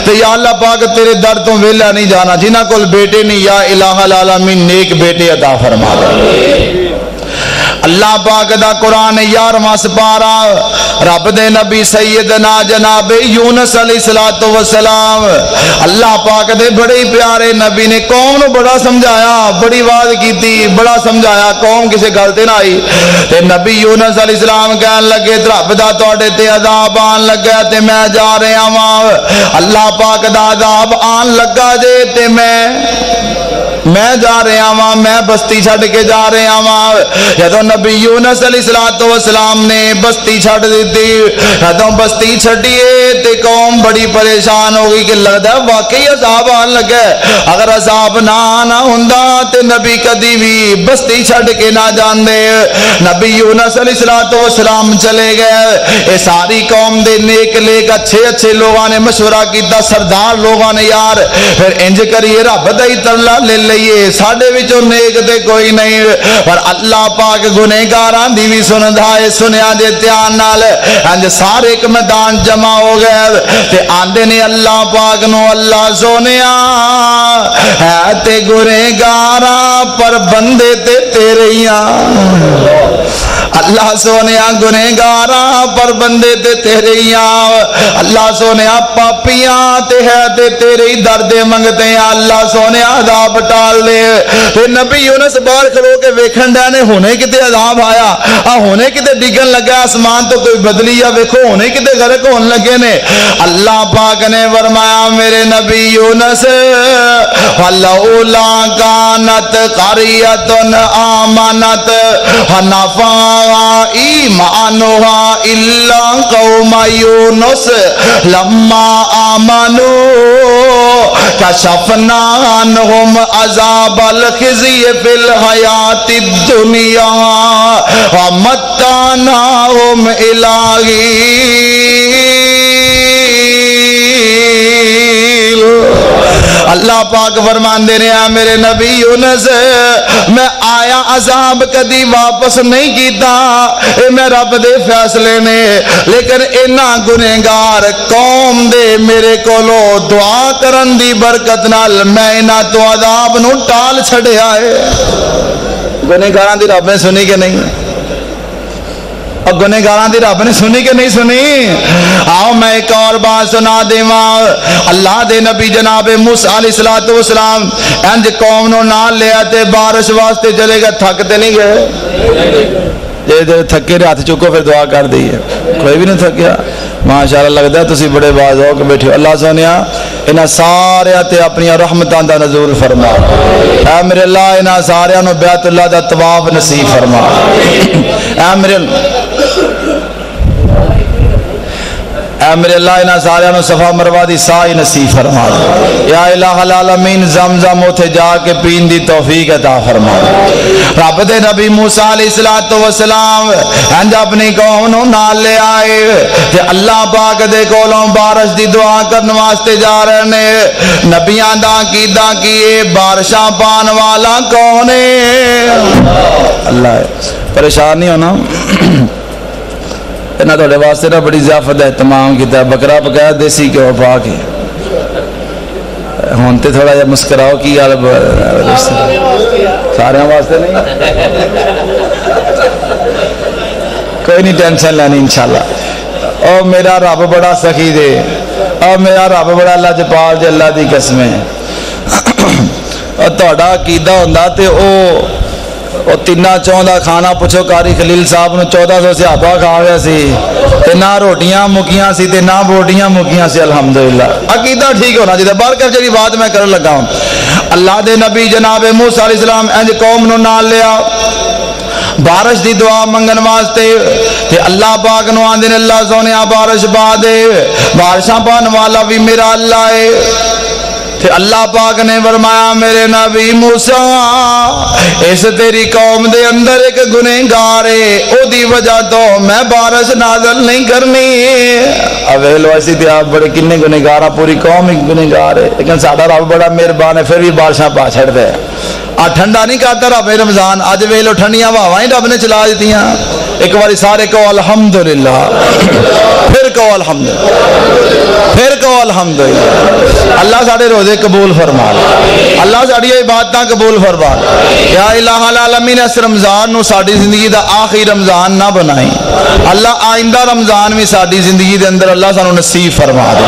تے یا اللہ پاک تیرے در تو ویلا نہیں جانا جنہاں کول بیٹے نہیں یا الہ العالمین نیک بیٹے عطا فرما دے اللہ پاک دا قرآن 11واں سپارہ رب دے نبی سیدنا جناب یونس علیہ السلام اللہ پاک دے بڑے پیارے نبی نے قوم نو بڑا سمجھایا بڑی واز کیتی بڑا سمجھایا قوم کسے گل تے نہ آئی تے نبی یونس علیہ السلام کہن لگے رب دا تواڈے تے عذاب آن لگا تے میں جا رہا ہاں اللہ پاک دا عذاب آن لگا جے تے میں جا رہا ہاں میں بستی چھڈ کے جا رہا ہاں جدوں نبی یونس علیہ السلام نے بستی چھڈ دیتی جدوں بستی چھڈیے تے قوم بڑی پریشان ہو گئی کہ لگدا واقعی عذاب آن لگا اگر عذاب نہ آنا ہوندا تے نبی کدی بھی بستی چھڈ کے نہ جاندے نبی یونس علیہ السلام چلے گئے اے ساری قوم دے نیک لیک اچھے لوگاں نے مشورہ کیتا سردار لوگاں نے یار پھر انج کریے رب دا ہی ترلا لے لئیے ساڈے وچوں نیک تے کوئی نہیں پر اللہ پاک گنہگاراں دی بھی سندا ہے سنیا جے دھیان نال انج سارے ایک میدان جمع ہو گئے تے آندے نے اللہ پاک نو اللہ سونیا ہے تے گنہگاراں پر بندے تے تیرے اللہ سونیا گنہگاراں پر بندے تے تیرے اللہ سونیا پاپیاں تے ہے تے تیرے ہی درد منگتے ہیں اللہ سونیا عذاب ٹال دے تے نبی یونس باہر کھلو کے ویکھن دے نے ہونے کتے عذاب آیا ہونے کتے ڈگن لگا آسمان تو کوئی بدلی یا ویکھو ہونے کتے غرق ہون لگے نے اللہ پاک نے فرمایا میرے نبی یونس فلولا کانت قریۃ آمنت فنفعها ایمانها الا قوم یونس لما آمنوا کشفنا عنهم عذاب الخزي في الحیات الدنیا ومتعناهم إلى اللہ پاک فرمان دے رہے ہیں میرے نبی یونس میں آیا عذاب کدی واپس نہیں کیتا اے میں رب دے فیصلے نے لیکن انہاں گنہگار قوم دے میرے کولو دعا کرن دی برکت نال میں انہاں تو عذاب نو ٹال چھڑیا ہے گنہگاراں دی رب نے سنی کہ نہیں اور گنہگاراں دی رب نے سنی کہ نہیں سنی؟ آؤ میں ایک اور بات سنا دیواں، اللہ دے نبی جناب موسیٰ علیہ السلام انج قوم نو نال لیا تے بارش واسطے چلے گئے، تھکتے نہیں گئے؟ جے تھکے ہاتھ چکو پھر دعا کر دیئے، کوئی بھی نہیں تھکیا؟ ماشاءاللہ لگتا ہے تسی بڑے باز ہو کے بیٹھے ہو۔ اللہ سونیا انہاں سارے تے اپنی رحمتاں دا نزول فرما، اے میرے اللہ انہاں سارے نو بیت اللہ دا طواف نصیب فرما، اے میرے اللہ انہاں سارے نو صفا مروہ دی سائی نصیب فرما، یا الہ العالمین زمزم اوتھے جا کے پین دی توفیق عطا فرما۔ رب دے نبی موسیٰ علیہ السلام انج اپنی قوم نو نال لے آئے تے اللہ پاک دے کولوں بارش دی دعا کرن واسطے جا رہے نے۔ نبیاں دا عقیدہ کیے بارشاں پان والا کون ہے؟ اللہ ہے۔ پریشان نہیں ہونا، انہاں تھوڑے واسطے نا بڑی ضیافت اہتمام کیتا ہے، بکرا پکایا دیسی گھیو پا کے، ہون تے تھوڑا جا مسکراؤ کی حال سارے واسطے نہیں، کوئی نہیں ٹینشن لینی انشاءاللہ۔ او میرا رب بڑا سخی دے، او میرا رب بڑا اللہ جپال دے، اللہ دی قسمیں اور تھوڑا عقیدہ ہوندا تے او تینا چون دا کھانا پوچھو قاری خلیل صاحب نو 1400 صحابہ کھا گیا سی تے نہ روٹیاں مکیاں سی تے نہ بوٹیاں مکیاں سی۔ الحمدللہ عقیدہ ٹھیک ہونا چاہیے۔ بارکہ جڑی بات میں کرن لگا ہوں، اللہ دے نبی جناب موسیٰ علیہ السلام انج قوم نو نال لیا بارش دی دعا منگن واسطے تے اللہ پاک نو آندے نے اللہ سونیا بارش پا دے، بارشاں پان والا بھی میرا اللہ ہے۔ تے اللہ پاک نے فرمایا میرے نبی موسیٰ اس تیری قوم دے اندر ایک گنہگار ہے، او دی وجہ تو میں بارش نازل نہیں کرنی۔ اویلو ایسی تھی آپ بڑے کنے گنہگار، پوری قوم ایک گنہگار ہے، لیکن ساڈا رب بڑا مہربان ہے، پھر بھی بارشاں پا چھڑ دے۔ ٹھنڈا نہیں کرتا رب رمضان، اج ویلو ٹھنڈیاں ہواواں رب نے چلا دیتیاں۔ ایک باری سارے کہو الحمدللہ، پھر کہو الحمدللہ، پھر کہو الحمدللہ۔ اللہ ساڑے روزے قبول فرما، اللہ ساڑی عبادتاں قبول فرما۔ یا الہ العالمین اس رمضان نو ساڑی زندگی دا آخری رمضان نہ بنائی، اللہ آئندہ رمضان بھی ساڑی زندگی دے اندر اللہ سانو نصیب فرما دے۔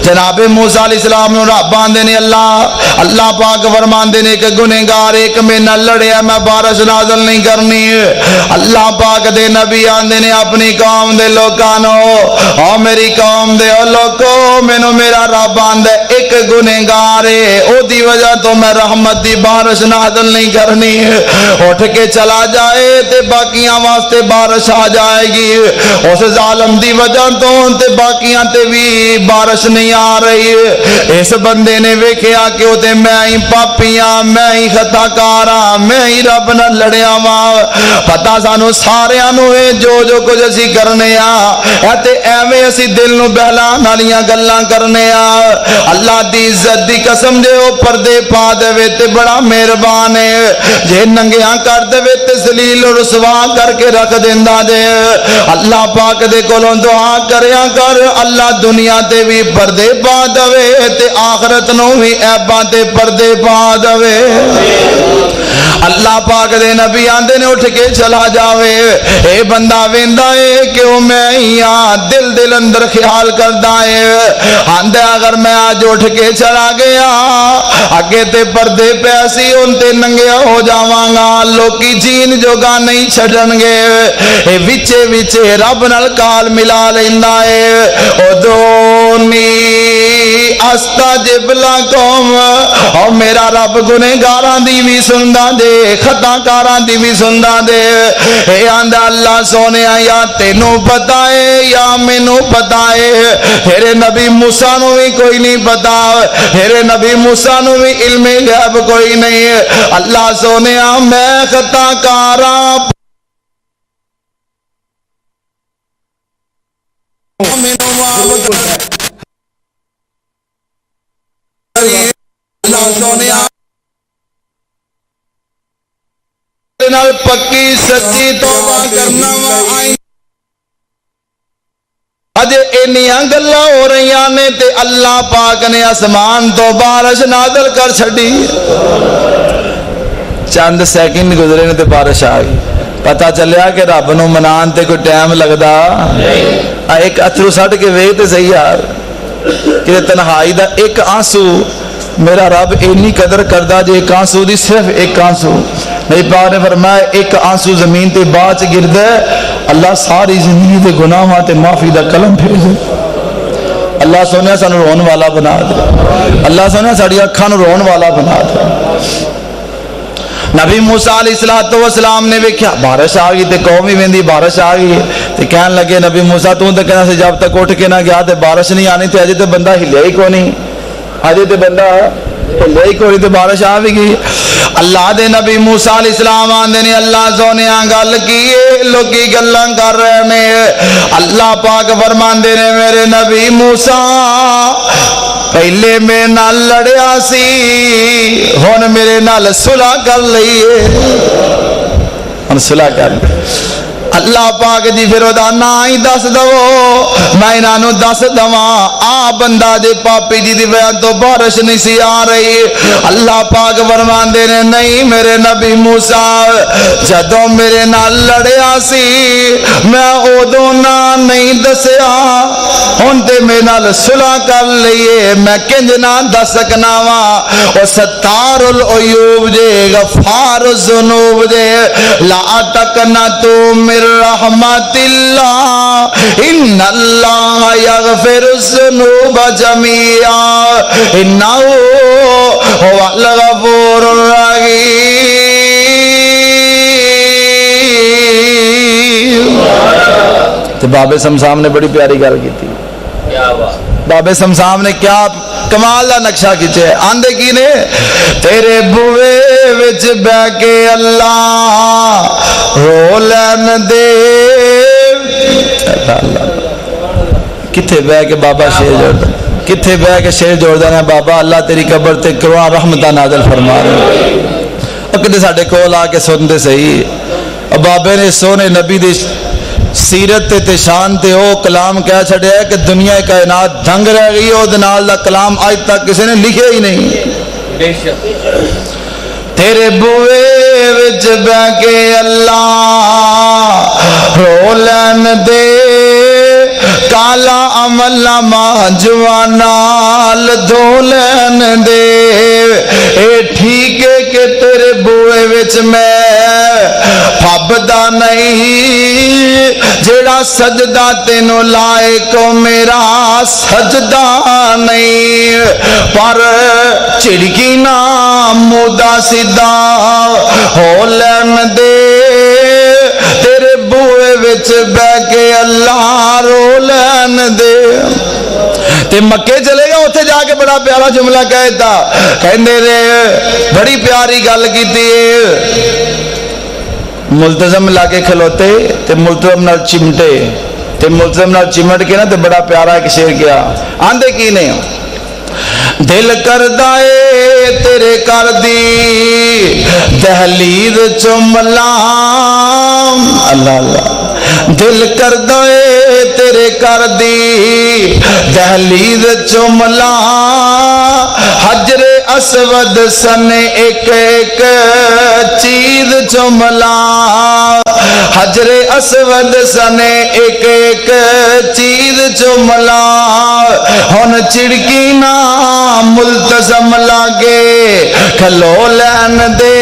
جناب موسیٰ علیہ السلام نو رب آندے نے اللہ پاک فرماندے نے کہ گنہگار ایک میں نہ لڑیا میں بارش نازل نہیں کرنی۔ اللہ پاک دے نبی آندے نے اپنی قوم دے لوکانو، او میری قوم دے او لوکو مینوں میرا رب آندے ایک گنہگار ہے، او دی وجہ تو میں رحمت دی بارش نازل نہیں کرنی۔ اٹھ کے چلا جائے تے باقیاں واسطے بارش آ جائے گی، اس ظالم دی وجہ تو تے باقیاں تے بھی بارش نہیں آ رہی۔ اس بندے نے ویکھیا کہ او تے میں ہی پاپیاں، میں ہی خطا کاراں، میں ہی رب نال لڑیا واں۔ پتہ سانو ساریاں نو ہے جو کچھ اسی کرنے آ تے ایویں اسی دل نو بہلانے والیاں گلاں کرنے آ۔ اللہ دی عزت دی قسم جے او پردے پا دے تے بڑا مہربان ہے، جے ننگیاں کر دے تے ذلیل و رسوا کر کے رکھ دیندا دے۔ اللہ پاک دے کولوں دعا کریا کر اللہ دنیا تے بھی پردے پا دے تے آخرت نو بھی عیباں تے پردے پا دے۔ اللہ پاک دے نبی آندے نے اٹھ کے چلا جاوے، اے بندہ ویندا ہے کہ او میں ہی ہاں، دل اندر خیال کردا ہے آندے اگر میں آج اٹھ کے چلا گیا اگے تے پردے پیسی ان تے ننگیا ہو جاواں گا، لوکی جین جوگا نہیں چھڈن گے۔ اے وچے رب نال کال ملا لیندا ہے، ادعونی استجب لکم، او میرا رب گنہگاراں دی بھی سندا دے، خطا کاراں دی بھی سندا دے۔ اے آندا اللہ سونیا یا تینوں پتہ ہے یا مینوں پتہ ہے، تیرے نبی موسیٰ نو بھی کوئی نہیں پتا، تیرے نبی موسیٰ نو بھی علم غیب کوئی نہیں ہے۔ اللہ سونیا میں خطا کاراں اللہ سونیا نال پکی سچی توبہ کرنا آئی۔ اجے اینیاں گلاں ہو رہیاں نے تے اللہ پاک نے آسمان تو بارش نازل کر چھڈی۔ چند سیکنڈ گزرے نے تے بارش آ گئی۔ پتا چلیا کہ رب نو منان تے کوئی ٹائم لگدا ایک اتھرو سٹ کے ویکھ تے صحیح یار کہ تنہائی دا ایک آنسو میرا رب اینی قدر کردا جے ایک آنسو دی صرف ایک آنسو نبی پاک نے فرمایا ایک آنسو زمین تے باچ گرد ہے اللہ ساری زندگی دے گناہاں تے معافی دا قلم بھیج دے اللہ سونے سانو رون والا بنا دے اللہ سونے ساڑی اکھاں نو رون والا بنا دے نبی موسیٰ علیہ السلام نے ویکھیا بارش آ گئی تے قوم ہی ویندی بارش آ گئی تے کہن لگے نبی موسیٰ تو تے کہنا سے جب تک اٹھ کے نہ گیا تے بارش نہیں آنی تے اجے تے بندہ ہلیا ہی کو نہیں اجے تے بندہ ہلیا ہی کو نہیں تے بارش آ بھی گئی اللہ دے نبی موسیٰ علیہ السلام آندے نے اللہ سونے گل کیے لوکی گلاں کر رہے نے اللہ پاک فرماندے نے میرے نبی موسیٰ پہلے میرے نال لڑیا سی ہن میرے نال صلح کر لئیے ہن صلح کر لئیے اللہ پاک دی پھر دا نا ہی دس دو میں انہاں نو دس دواں آ بندہ دے پاپی جی دی وجہ تو بارش نہیں سی آ رہی اللہ پاک فرماندے نے نہیں میرے نبی موسیٰ جدوں میرے نال لڑیا سی میں اودوں نہ نہیں دسیا ہن تے میرے نال صلح کر لئیے میں کنج نہ دس سکنا وا او ستار العیوب جے غفار الذنوب جے لا تقنطوا من رحمت اللہ ان اللہ یغفر الذنوب جميعا انہ هو الغفور الرحیم تو باب سمسام نے بڑی پیاری گل کی تھی باب سمسام نے کیا کمال دا نقشہ کیتے آندے کی نے تیرے بوئے وچ بہ کے اللہ رو لین دے کتھے بہ کے بابا شیر جوڑ کتھے بہ کے شیر جوڑ دینا بابا اللہ تیری قبر تے کروڑ رحمتہ نازل فرما رہے اکدے ساڑھے کول آ کے سن دے صحیح اب بابے نے سونے نبی دے سیرت تے شان تے او کلام کہہ چھڑے ہے کہ دنیا کائنات دھنگ رہ گئی او دنال دا کلام آج تک کسی نے لکھے ہی نہیں تیرے بوئے وچ بہ کے اللہ رو لین دے کالا عمل جوانال دھو لین دے اے ٹھیک ہے کہ تیرے بوئے وچ میں پھبدا نہیں جیڑا سجدہ تینوں لائے کو میرا سجدہ نہیں پر چڑکی نہ مودا سیدھا ہو لین دے تیرے بوئے وچ بہ کے اللہ رو لین دے تے مکے چلے گا اتھے جا کے بڑا پیارا جملہ کہتا کہندے رہے بڑی پیاری گل کیتی ہے ملتزم لاگے کھلوتے تے ملتزم نال چمٹے تے ملتزم نال چمٹ کے نا تے بڑا پیارا ایک شعر کیا آندے کی نے دل کر دائے تیرے کر دی دہلیز چملا اللہ اللہ دل کر دائے تیرے کر دی دہلیز چملا حجر اسود سن ایک ایک چیز چملا حجر اسود سن ایک ایک چیز چملا ہن چڑکی نہ ملتزم لاگے کھلو لین دے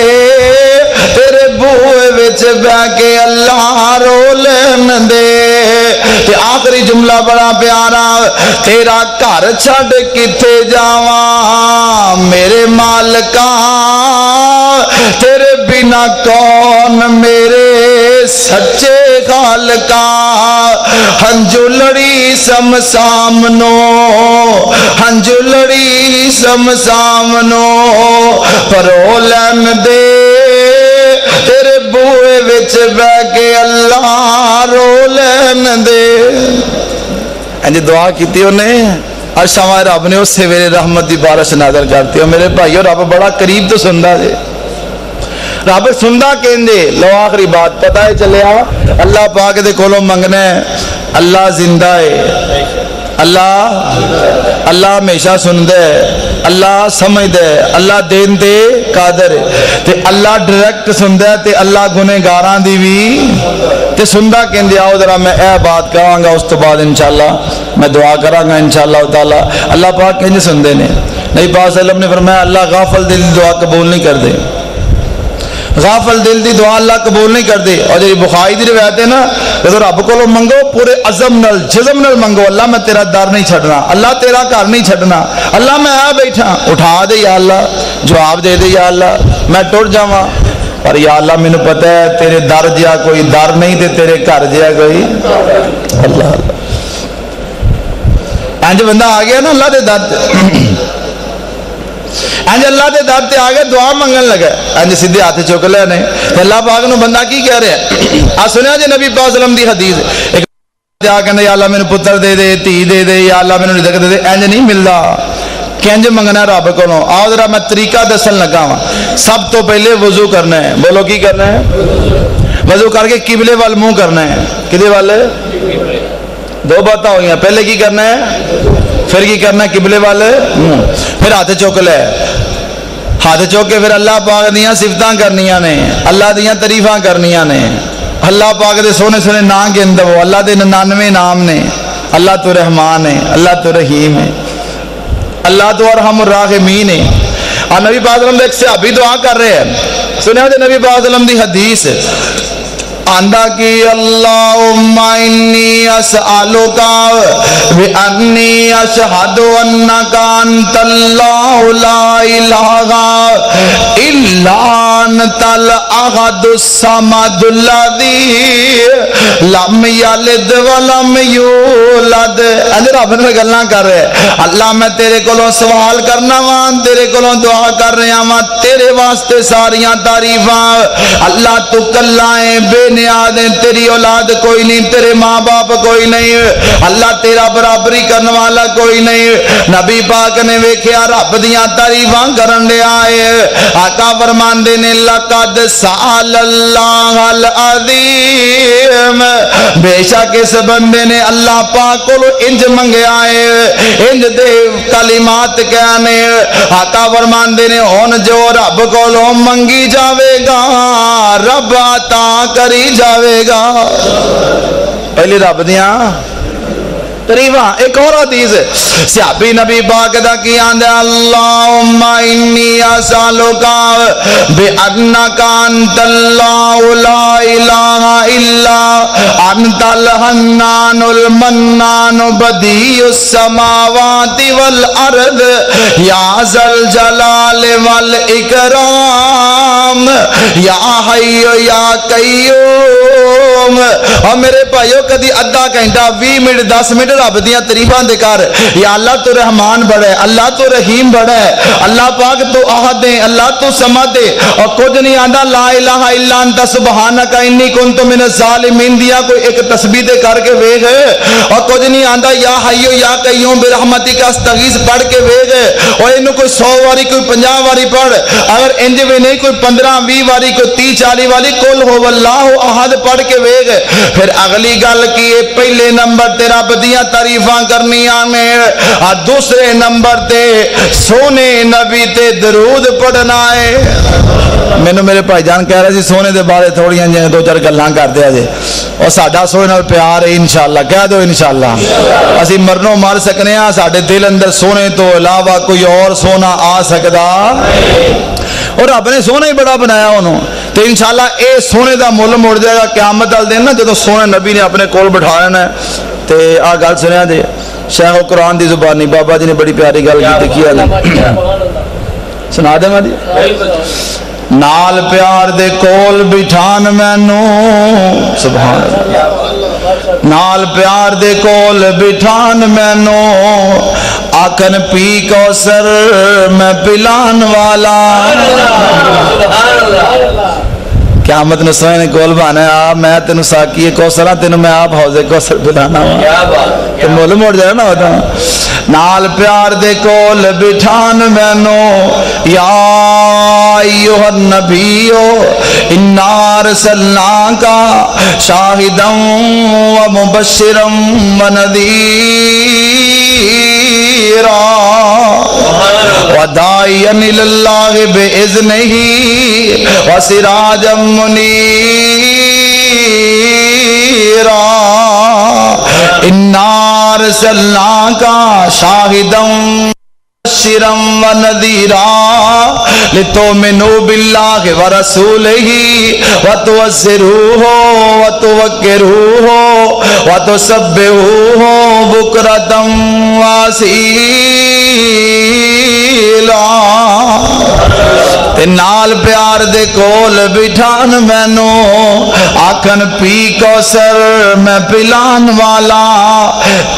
تیرے بوئے وچ بہ کے اللہ رو لین دے تے آخری جملہ بڑا پیارا تیرا گھر چھڈ کتے جاواں میرے مالکا تیرے بنا کون میرے سچے خالقا ہنجو لڑی سمسامنو ہنجو لڑی سمسامنو پرو لین دے تیرے بوئے وچ بہ کے اللہ رو لین دے انجی دعا کیتی انہیں ارشاں رب نے اس سے میرے رحمت دی بارش نازل کرتی ہے میرے بھائیو رب بڑا قریب تو سندا دے رب سندا کہندے لو آخری بات پتہ ہے چلیا اللہ پاک دے کولوں منگنا ہے اللہ زندہ ہے اللہ ہمیشہ سندا ہے، اللہ سمجھدا ہے، اللہ دین تے قادر ہے، تے اللہ ڈائریکٹ سندا ہے تے اللہ گنہگاراں دی بھی تے سندا کہندے آؤ ذرا میں اے بات کہاں گا، اس تو بعد انشاءاللہ میں دعا کراں گا انشاءاللہ تعالی۔ اللہ پاک کنج سندے نے، نبی پاک صلی اللہ علیہ وسلم نے فرمایا اللہ غافل دل دی دعا قبول نہیں کردے، غافل دل دی دعا اللہ قبول نہیں کردے۔ اور جی بخاری دی روایت ہے نا، جب رب کو منگو پورے عزم نال جزم نال منگو، اللہ میں تیرا در نہیں چھڈنا، اللہ تیرا گھر نہیں چھڈنا، اللہ میں آ بیٹھا اٹھا دے یا اللہ، جواب دے دے یا اللہ، میں ٹر جاواں پر یا اللہ مینوں پتہ ہے تیرے در جیا کوئی در نہیں تے تیرے گھر جیا کوئی اللہ۔ انج بندہ آ گیا نا اللہ دے در انج اللہ دے در تے آگے دعا منگن لگا، انج سیدھے ہاتھ چک لے نے اللہ پاک نو بندہ کی کہہ رہا ہے؟ آ سنیا جی نبی پاک صلی اللہ علیہ وسلم دی حدیث، ایک آ کہندا یا اللہ مینوں پتر دے دے، دھی دے دے، یا اللہ مینوں رزق دے دے، انج نہیں ملدا، کنج منگنا رب کولوں۔ آؤ ذرا میں طریقہ دسن لگا وا۔ سب تو پہلے وضو کرنا ہے، بولو کی کرنا ہے؟ وضو کر کے قبلے وال منہ کرنا ہے، کدے وال؟ دو باتیں ہوئی ہیں، پہلے کی کرنا ہے، پھر کی کرنا ہے قبلے والے منہ، پھر ہاتھ چک لے، ہاتھ چک کے پھر اللہ پاک دیاں صفتاں کرنیاں نے، اللہ دیاں تعریفاں کرنیاں نے، اللہ پاک دے سونے سونے نام گن دو، اللہ دے 99 نام نے، اللہ تو رحمان ہے، اللہ تو رحیم ہے، اللہ تو ارحم الراحمین ہے۔ اور نبی پاک صلی اللہ علیہ وسلم ایک صحابی دعا کر رہے ہیں، سنیا جی نبی پاک صلی اللہ علیہ وسلم دی حدیث آندا کی اللہم انی اسألوکا بانی اشہد انکا انت اللہ لا الہ الا انت الاحد الصمد الذی لم یلد ولم یولد۔ اج رب نے گلاں کر رہے اللہ میں تیرے کولوں سوال کرنا وا، تیرے کولوں دعا کر رہا وا، تیرے واسطے ساریاں تعریفاں، اللہ تو کلا ہے، بے نیاز ہے، تیری اولاد کوئی نہیں، تیرے ماں باپ کوئی نہیں، اللہ تیرا برابری کرنے والا کوئی نہیں۔ نبی پاک نے ویکھیا رب دیاں تعریفاں کرن دے آئے، آقا فرماندے نے لقد سأل اللہ العظیم، بے شک اس بندے نے اللہ پاک کو انج منگیا ہے، انج دے کلمات کہنے، آقا فرماندے نے ہن جو رب کو منگی جاوے گا رب عطا کری جاوے گا۔ پہلی رب دیاں تریفاں۔ ایک اور حدیث صحابی نبی پاک دا کی آندے اللہم انی اسالوکا بانک انت اللہ لا الہ الا انت الحنان المنان بدیع السماوات والارض یا ذا الجلال والاکرام یا حی یا قیوم۔ اور میرے بھائیو کدی ادھا گھنٹہ 20 منٹ 10 منٹ رب دیاں تعریفاں دے کر، یا اللہ تو رحمان بڑا ہے، اللہ تو رحیم بڑا ہے، اللہ پاک تو احد ہے، اللہ تو صمد ہے، اور کچھ نہیں آندا لا الہ الا انت سبحانک انی کنت من الظالمین دیا کوئی ایک تسبیح دے کر کے ویکھ، اور کچھ نہیں آندا یا حی یا قیوم برحمتک استغیث پڑھ کے ویکھ، اور اینو کوئی 100 واری کوئی 50 واری پڑھ، اگر انج وی نہیں کوئی 15 20 واری کوئی 30 40 واری قل هو اللہ احد پڑھ کے ویکھ۔ پھر اگلی گل کی پہلے نمبر تے رب دیاں تعریفاں کرنیاں نے، اور دوسرے نمبر تے سونے نبی تے درود پڑھنا ہے۔ مینوں میرے بھائی جان کہہ رہے سی سونے دے بارے تھوڑیاں جی 2-4 گلاں کر دیا جے، اور ساڈا سونے نال پیار ہے انشاءاللہ، کہہ دو انشاءاللہ، اسی مرنوں مر سکنے ہاں، ساڈے دل اندر سونے تو علاوہ کوئی اور سونا آ سکدا، اور رب نے سونا ہی بڑا بنایا انہوں، تو انشاءاللہ اے سونے دا مل مڑ جائے گا قیامت والے دن نا، جدوں سونے نبی نے اپنے کول بٹھا لینا ہے۔ تے آ گل سنیا جی شیخ القرآن دی زبانی بابا جی نے بڑی پیاری گل کی کیا سنا دے میں نال پیار دے کول بٹھان مینوں، سبحان اللہ، نال پیار دے کول بٹھان مینوں، آکن پی کوثر میں پلان والا، قیامت نے سوئے نے کول بانا ہے آپ میں تینوں ساکی کوثر ہاں، تینوں میں آپ حوض کوثر پلانا ہوا، تو مول موڑ جائے نا ہوتا نال پیار دے کول بٹھان مینوں، یا ایھا النبی انا ارسلناک شاہدا ومبشرا ونذیرا وداعیا الی اللہ باذنہ وسراجا منیرا انا ارسلناک شاہدا مبشرا ونذیرا لتؤمنوا باللہ ورسولہ وتعزروہ وتوقروہ وتسبحوہ بکرۃ واصیلا تے نال پیار دے کول بٹھان مینوں آکھن پی کوثر میں پلان والا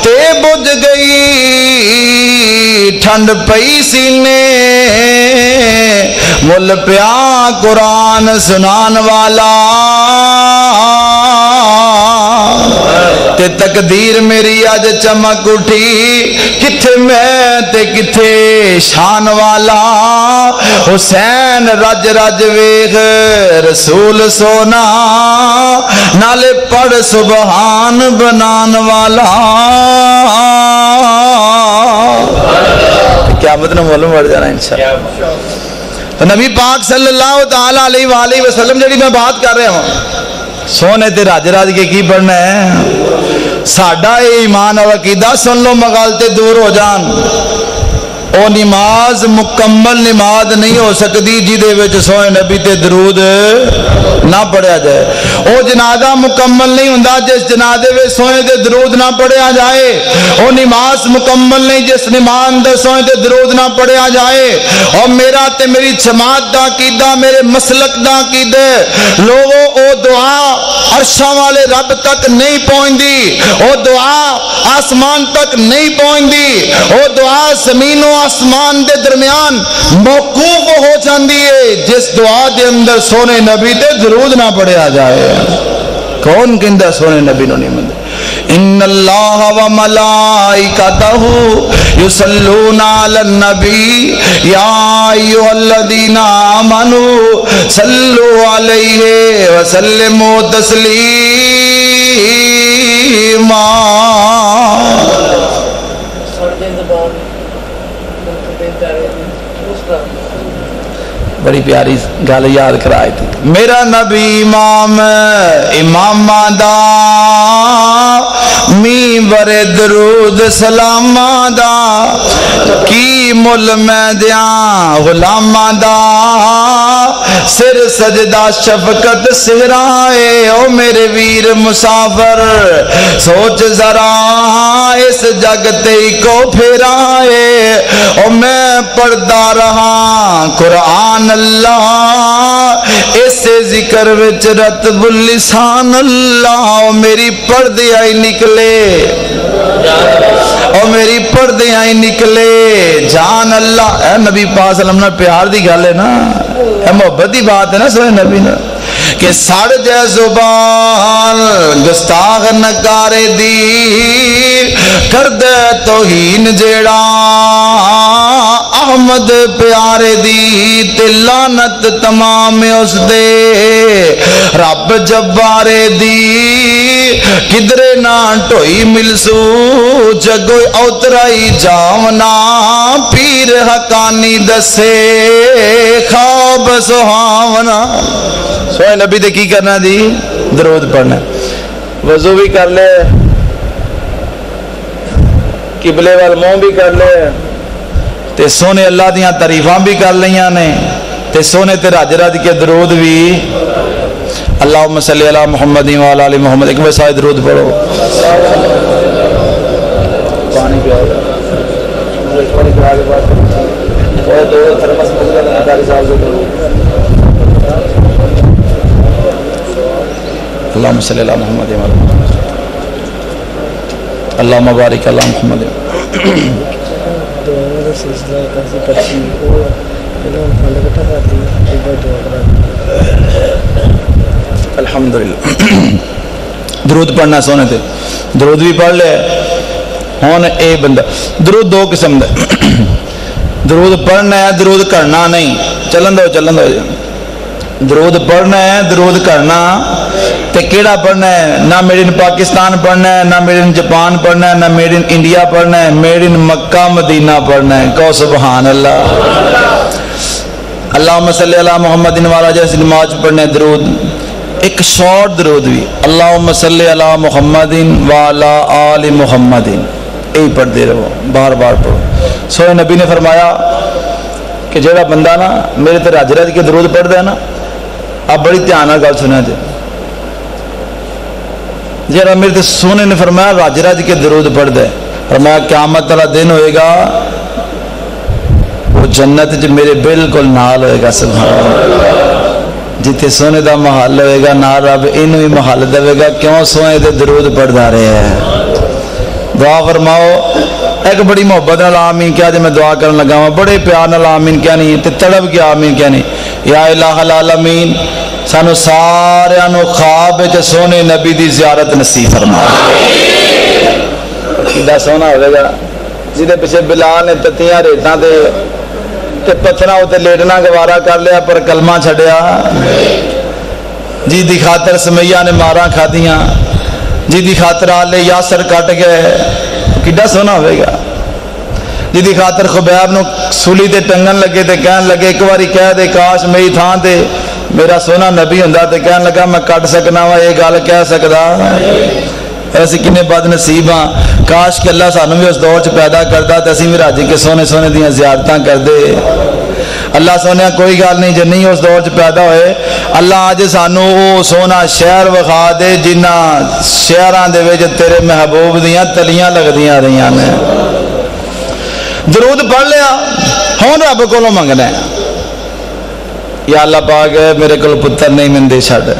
تے بجھ گئی ٹھنڈ پئی سینے مل پیا قرآن سنان والا تے تقدیر میری اج چمک اٹھی کتھے میں تے کتھے شان والا حسین رج رج ویخ رسول سونا نالے پڑھ سبحان بنان والا قیامت نے معلوم پڑ جانا انشاءاللہ. تو نبی پاک صلی اللہ تعالیٰ علیہ وآلہ وسلم جڑی میں بات کر رہا ہوں سونے تے راج راج کے کی پڑھنا ہے ساڈا اے ایمان اور عقیدہ سن لو مغالطے دور ہو جان. او نماز مکمل نماز نہیں ہو سکتی جیدے وچ سونے نبی تے درود نہ پڑھیا جائے. او جنازہ مکمل نہیں ہوندا جس جنازے وچ سونے تے درود نہ پڑھیا جائے. او نماز مکمل نہیں جس نماز دے سونے تے درود نہ پڑھیا جائے. اور میرا تے میری جماعت دا عقیدہ میرے مسلک دا عقیدہ لوگو او دعا عرشاں والے رب تک نہیں پہنچدی. او دعا آسمان تک نہیں پہنچدی. او دعا زمین و آسمان دے درمیان موقوف ہو جاندی ہے جس دعا دے اندر سونے نبی تے درود نہ پڑھیا جائے. کون کہندا سونے نبی نو نہیں مند ان اللہ و ملائکتہ یصلون علی النبی یا ایھا الذین آمنوا صلوا علیہ وسلموا تسلیما. بڑی پیاری گل یاد کرائے تھی میرا نبی امام اماماں دا می برے درود سلاماں دا کی مل میں دیاں غلاماں دا سر سجدہ شفقت سہرائے. او میرے ویر مسافر سوچ ذرا اس جگ تے کو پھیرائے. او میں پڑھدا رہا قرآن اللہ اس ذکر وچ رتب اللسان اللہ. او میری پردے آئی نکلے او میری پردے آئی نکلے جان اللہ. اے نبی پاک صلی اللہ علیہ وسلم نے پیار دی گل ہے نا اے محبت دی بات ہے نا سونے نبی نے کہ سڑ جے زبان گستاخ نکارے دی کردے توہین جیڑا احمد پیارے دی تے لعنت تمام اس دے رب جبارے دی کدرے نہ ٹوئی ملسو جگو اوترائی جاونا پیر حقانی دسے خواب سہاونا. سوئے نبی دے کی کرنا جی درود پڑھنا وضو بھی کر لے قبلے وال منہ بھی کر لے تے سونے اللہ دیاں تعریفاں بھی کر لیاں نے تے سونے تے رج رج کے درود بھی اللہم صلی علی محمد وعلی آل محمد. ایک ویسا درود پڑھو پانی پیا اللہم صلی علی محمد وعلی محمد اللہم بارک علی محمد. الحمدللہ درود پڑھنا سونے تے درود بھی پڑھ لے. ہون اے بندہ درود دو قسم دا درود پڑھنا ہے، درود کرنا نہیں. چلن دو درود پڑھنا ہے، درود کرنا تے کیڑا پڑھنا ہے؟ نہ میڈ ان پاکستان پڑھنا ہے، نہ میڈ ان جاپان پڑھنا ہے، نہ میڈ ان انڈیا پڑھنا ہے، میڈ ان مکہ مدینہ پڑھنا ہے. کہو سبحان اللہ. اللہم صلی علی محمد والا جیسے نماز پڑھنا ہے درود، ایک شارٹ درود بھی، اللہم صلی علی محمد والا آل محمد، یہی پڑھتے رہو، بار بار پڑھو. سوئے نبی نے فرمایا کہ جیڑا بندہ نا میرے تے رج رج کے درود پڑھتا ہے نا، آپ بڑی دھیان نال گل سنیا جی، جیڑا میرے تے سونے نے فرمایا رج رج کے درود پڑھتا ہے، فرمایا قیامت والا دن ہوئے گا وہ جنت جو میرے بالکل نال ہوئے گا. سبحان اللہ. جتنے سونے دا محل ہوئے گا نال رب انہوں ہی محل دے گا. کیوں؟ سونے دے درود پڑھدا رہے ہیں. دعا فرماؤ. ایک بڑی محبت نال آمین کیا جی میں دعا کرن لگا ہوں، بڑے پیار نال آمین کیا نہیں تے تڑپ کے آمین کیا نہیں. یا الہ العالمین سانو سارے نو خواب وچ سونے نبی دی زیارت نصیب فرما. کیڑا سونا ہوئے گا جہدے پیچھے بلال نے تتیاں ریتاں تے پتھراں تے لیٹنا گوارا کر لیا پر کلمہ چھڈیا، جی دی خاطر سمیہ نے ماراں کھادیاں، جی دی خاطر آلے یاسر کٹ گئے. کیڑا سونا ہوئے گا جی دی خاطر خبیب نو سولی تے ٹنگن لگے تے کہن لگے ایک باری کہہ دے کاش میری تھان تے میرا سونا نبی ہوندا تے کہن لگا میں کٹ سکنا وا یہ گل کہہ سکدا. ایسی کنے بد نصیب ہاں. کاش کہ اللہ سانو بھی اس دور چ پیدا کردا تے اسی بھی رج کے سونے سونے دیاں زیارتاں کردے. اللہ سونے کوئی گل نہیں جے نہیں اس دور چ پیدا ہوئے، اللہ اج سانو او سونا شہر وکھا دے جنہ شہراں دے وچ تیرے محبوب دیاں تلیاں لگدیاں رہیاں نے. درود پڑھ لیا، ہن رب کولوں منگنا ہے یا اللہ پاک میرے کول پتر نہیں مینوں دے چھڈ،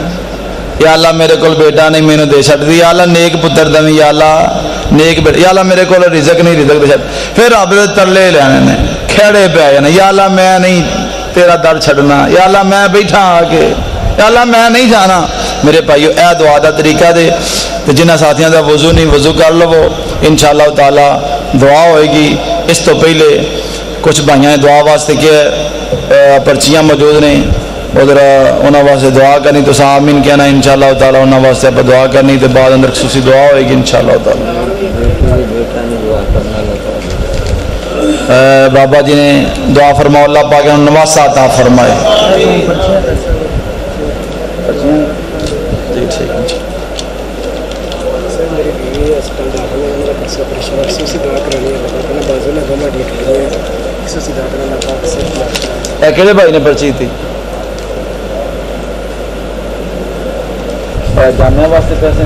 یا اللہ میرے کول بیٹا نہیں مینوں دے چھڈ دی، یا اللہ نیک پتر دیں، یا اللہ نیک بیٹا، یا اللہ میرے کول رزق نہیں رزق دے چھڈ. پھر رب دے ترلے لینے نے، کھڑے پہ جانے، یا اللہ میں نہیں تیرا در چھڈنا، یا اللہ میں بیٹھا آ کے، یا اللہ میں نہیں جانا. میرے بھائیو اے دعا دا طریقہ دے تے جنہ ساتھیاں دا وضو نہیں وضو کر لو، انشاءاللہ تعالی دعا ہوئے گی. اس تو پہلے کچھ بھائیاں دعا واسطے کہ پرچیاں موجود نے ادھر انہوں واسطے دعا کرنی، تو آمین کہنا انشاءاللہ تعالی انہوں واسطے آپ دعا کرنی تے بعد اندر خصوصی دعا ہوئے گی انشاءاللہ تعالی. بابا جی نے دعا فرماؤ اللہ پاک انہوں نواسا عطا فرمائے. کہڑے بھائی نے پرچی تھی؟ جامعہ واسطے پیسے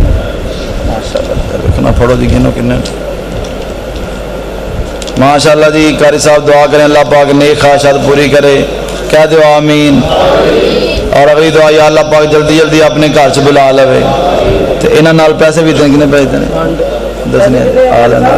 ماشاءاللہ پڑھو جی گنو کنے ماشاءاللہ جی. قاری صاحب دعا کریں اللہ پاک نیک خواہشات پوری کرے، کہہ دو آمین. اور اگلی دعا یا اللہ پاک جلدی جلدی اپنے گھر سے بلا لے تو انہاں نال پیسے بھی دیں. کنے پیسے دیں؟ دسنے آ لینا.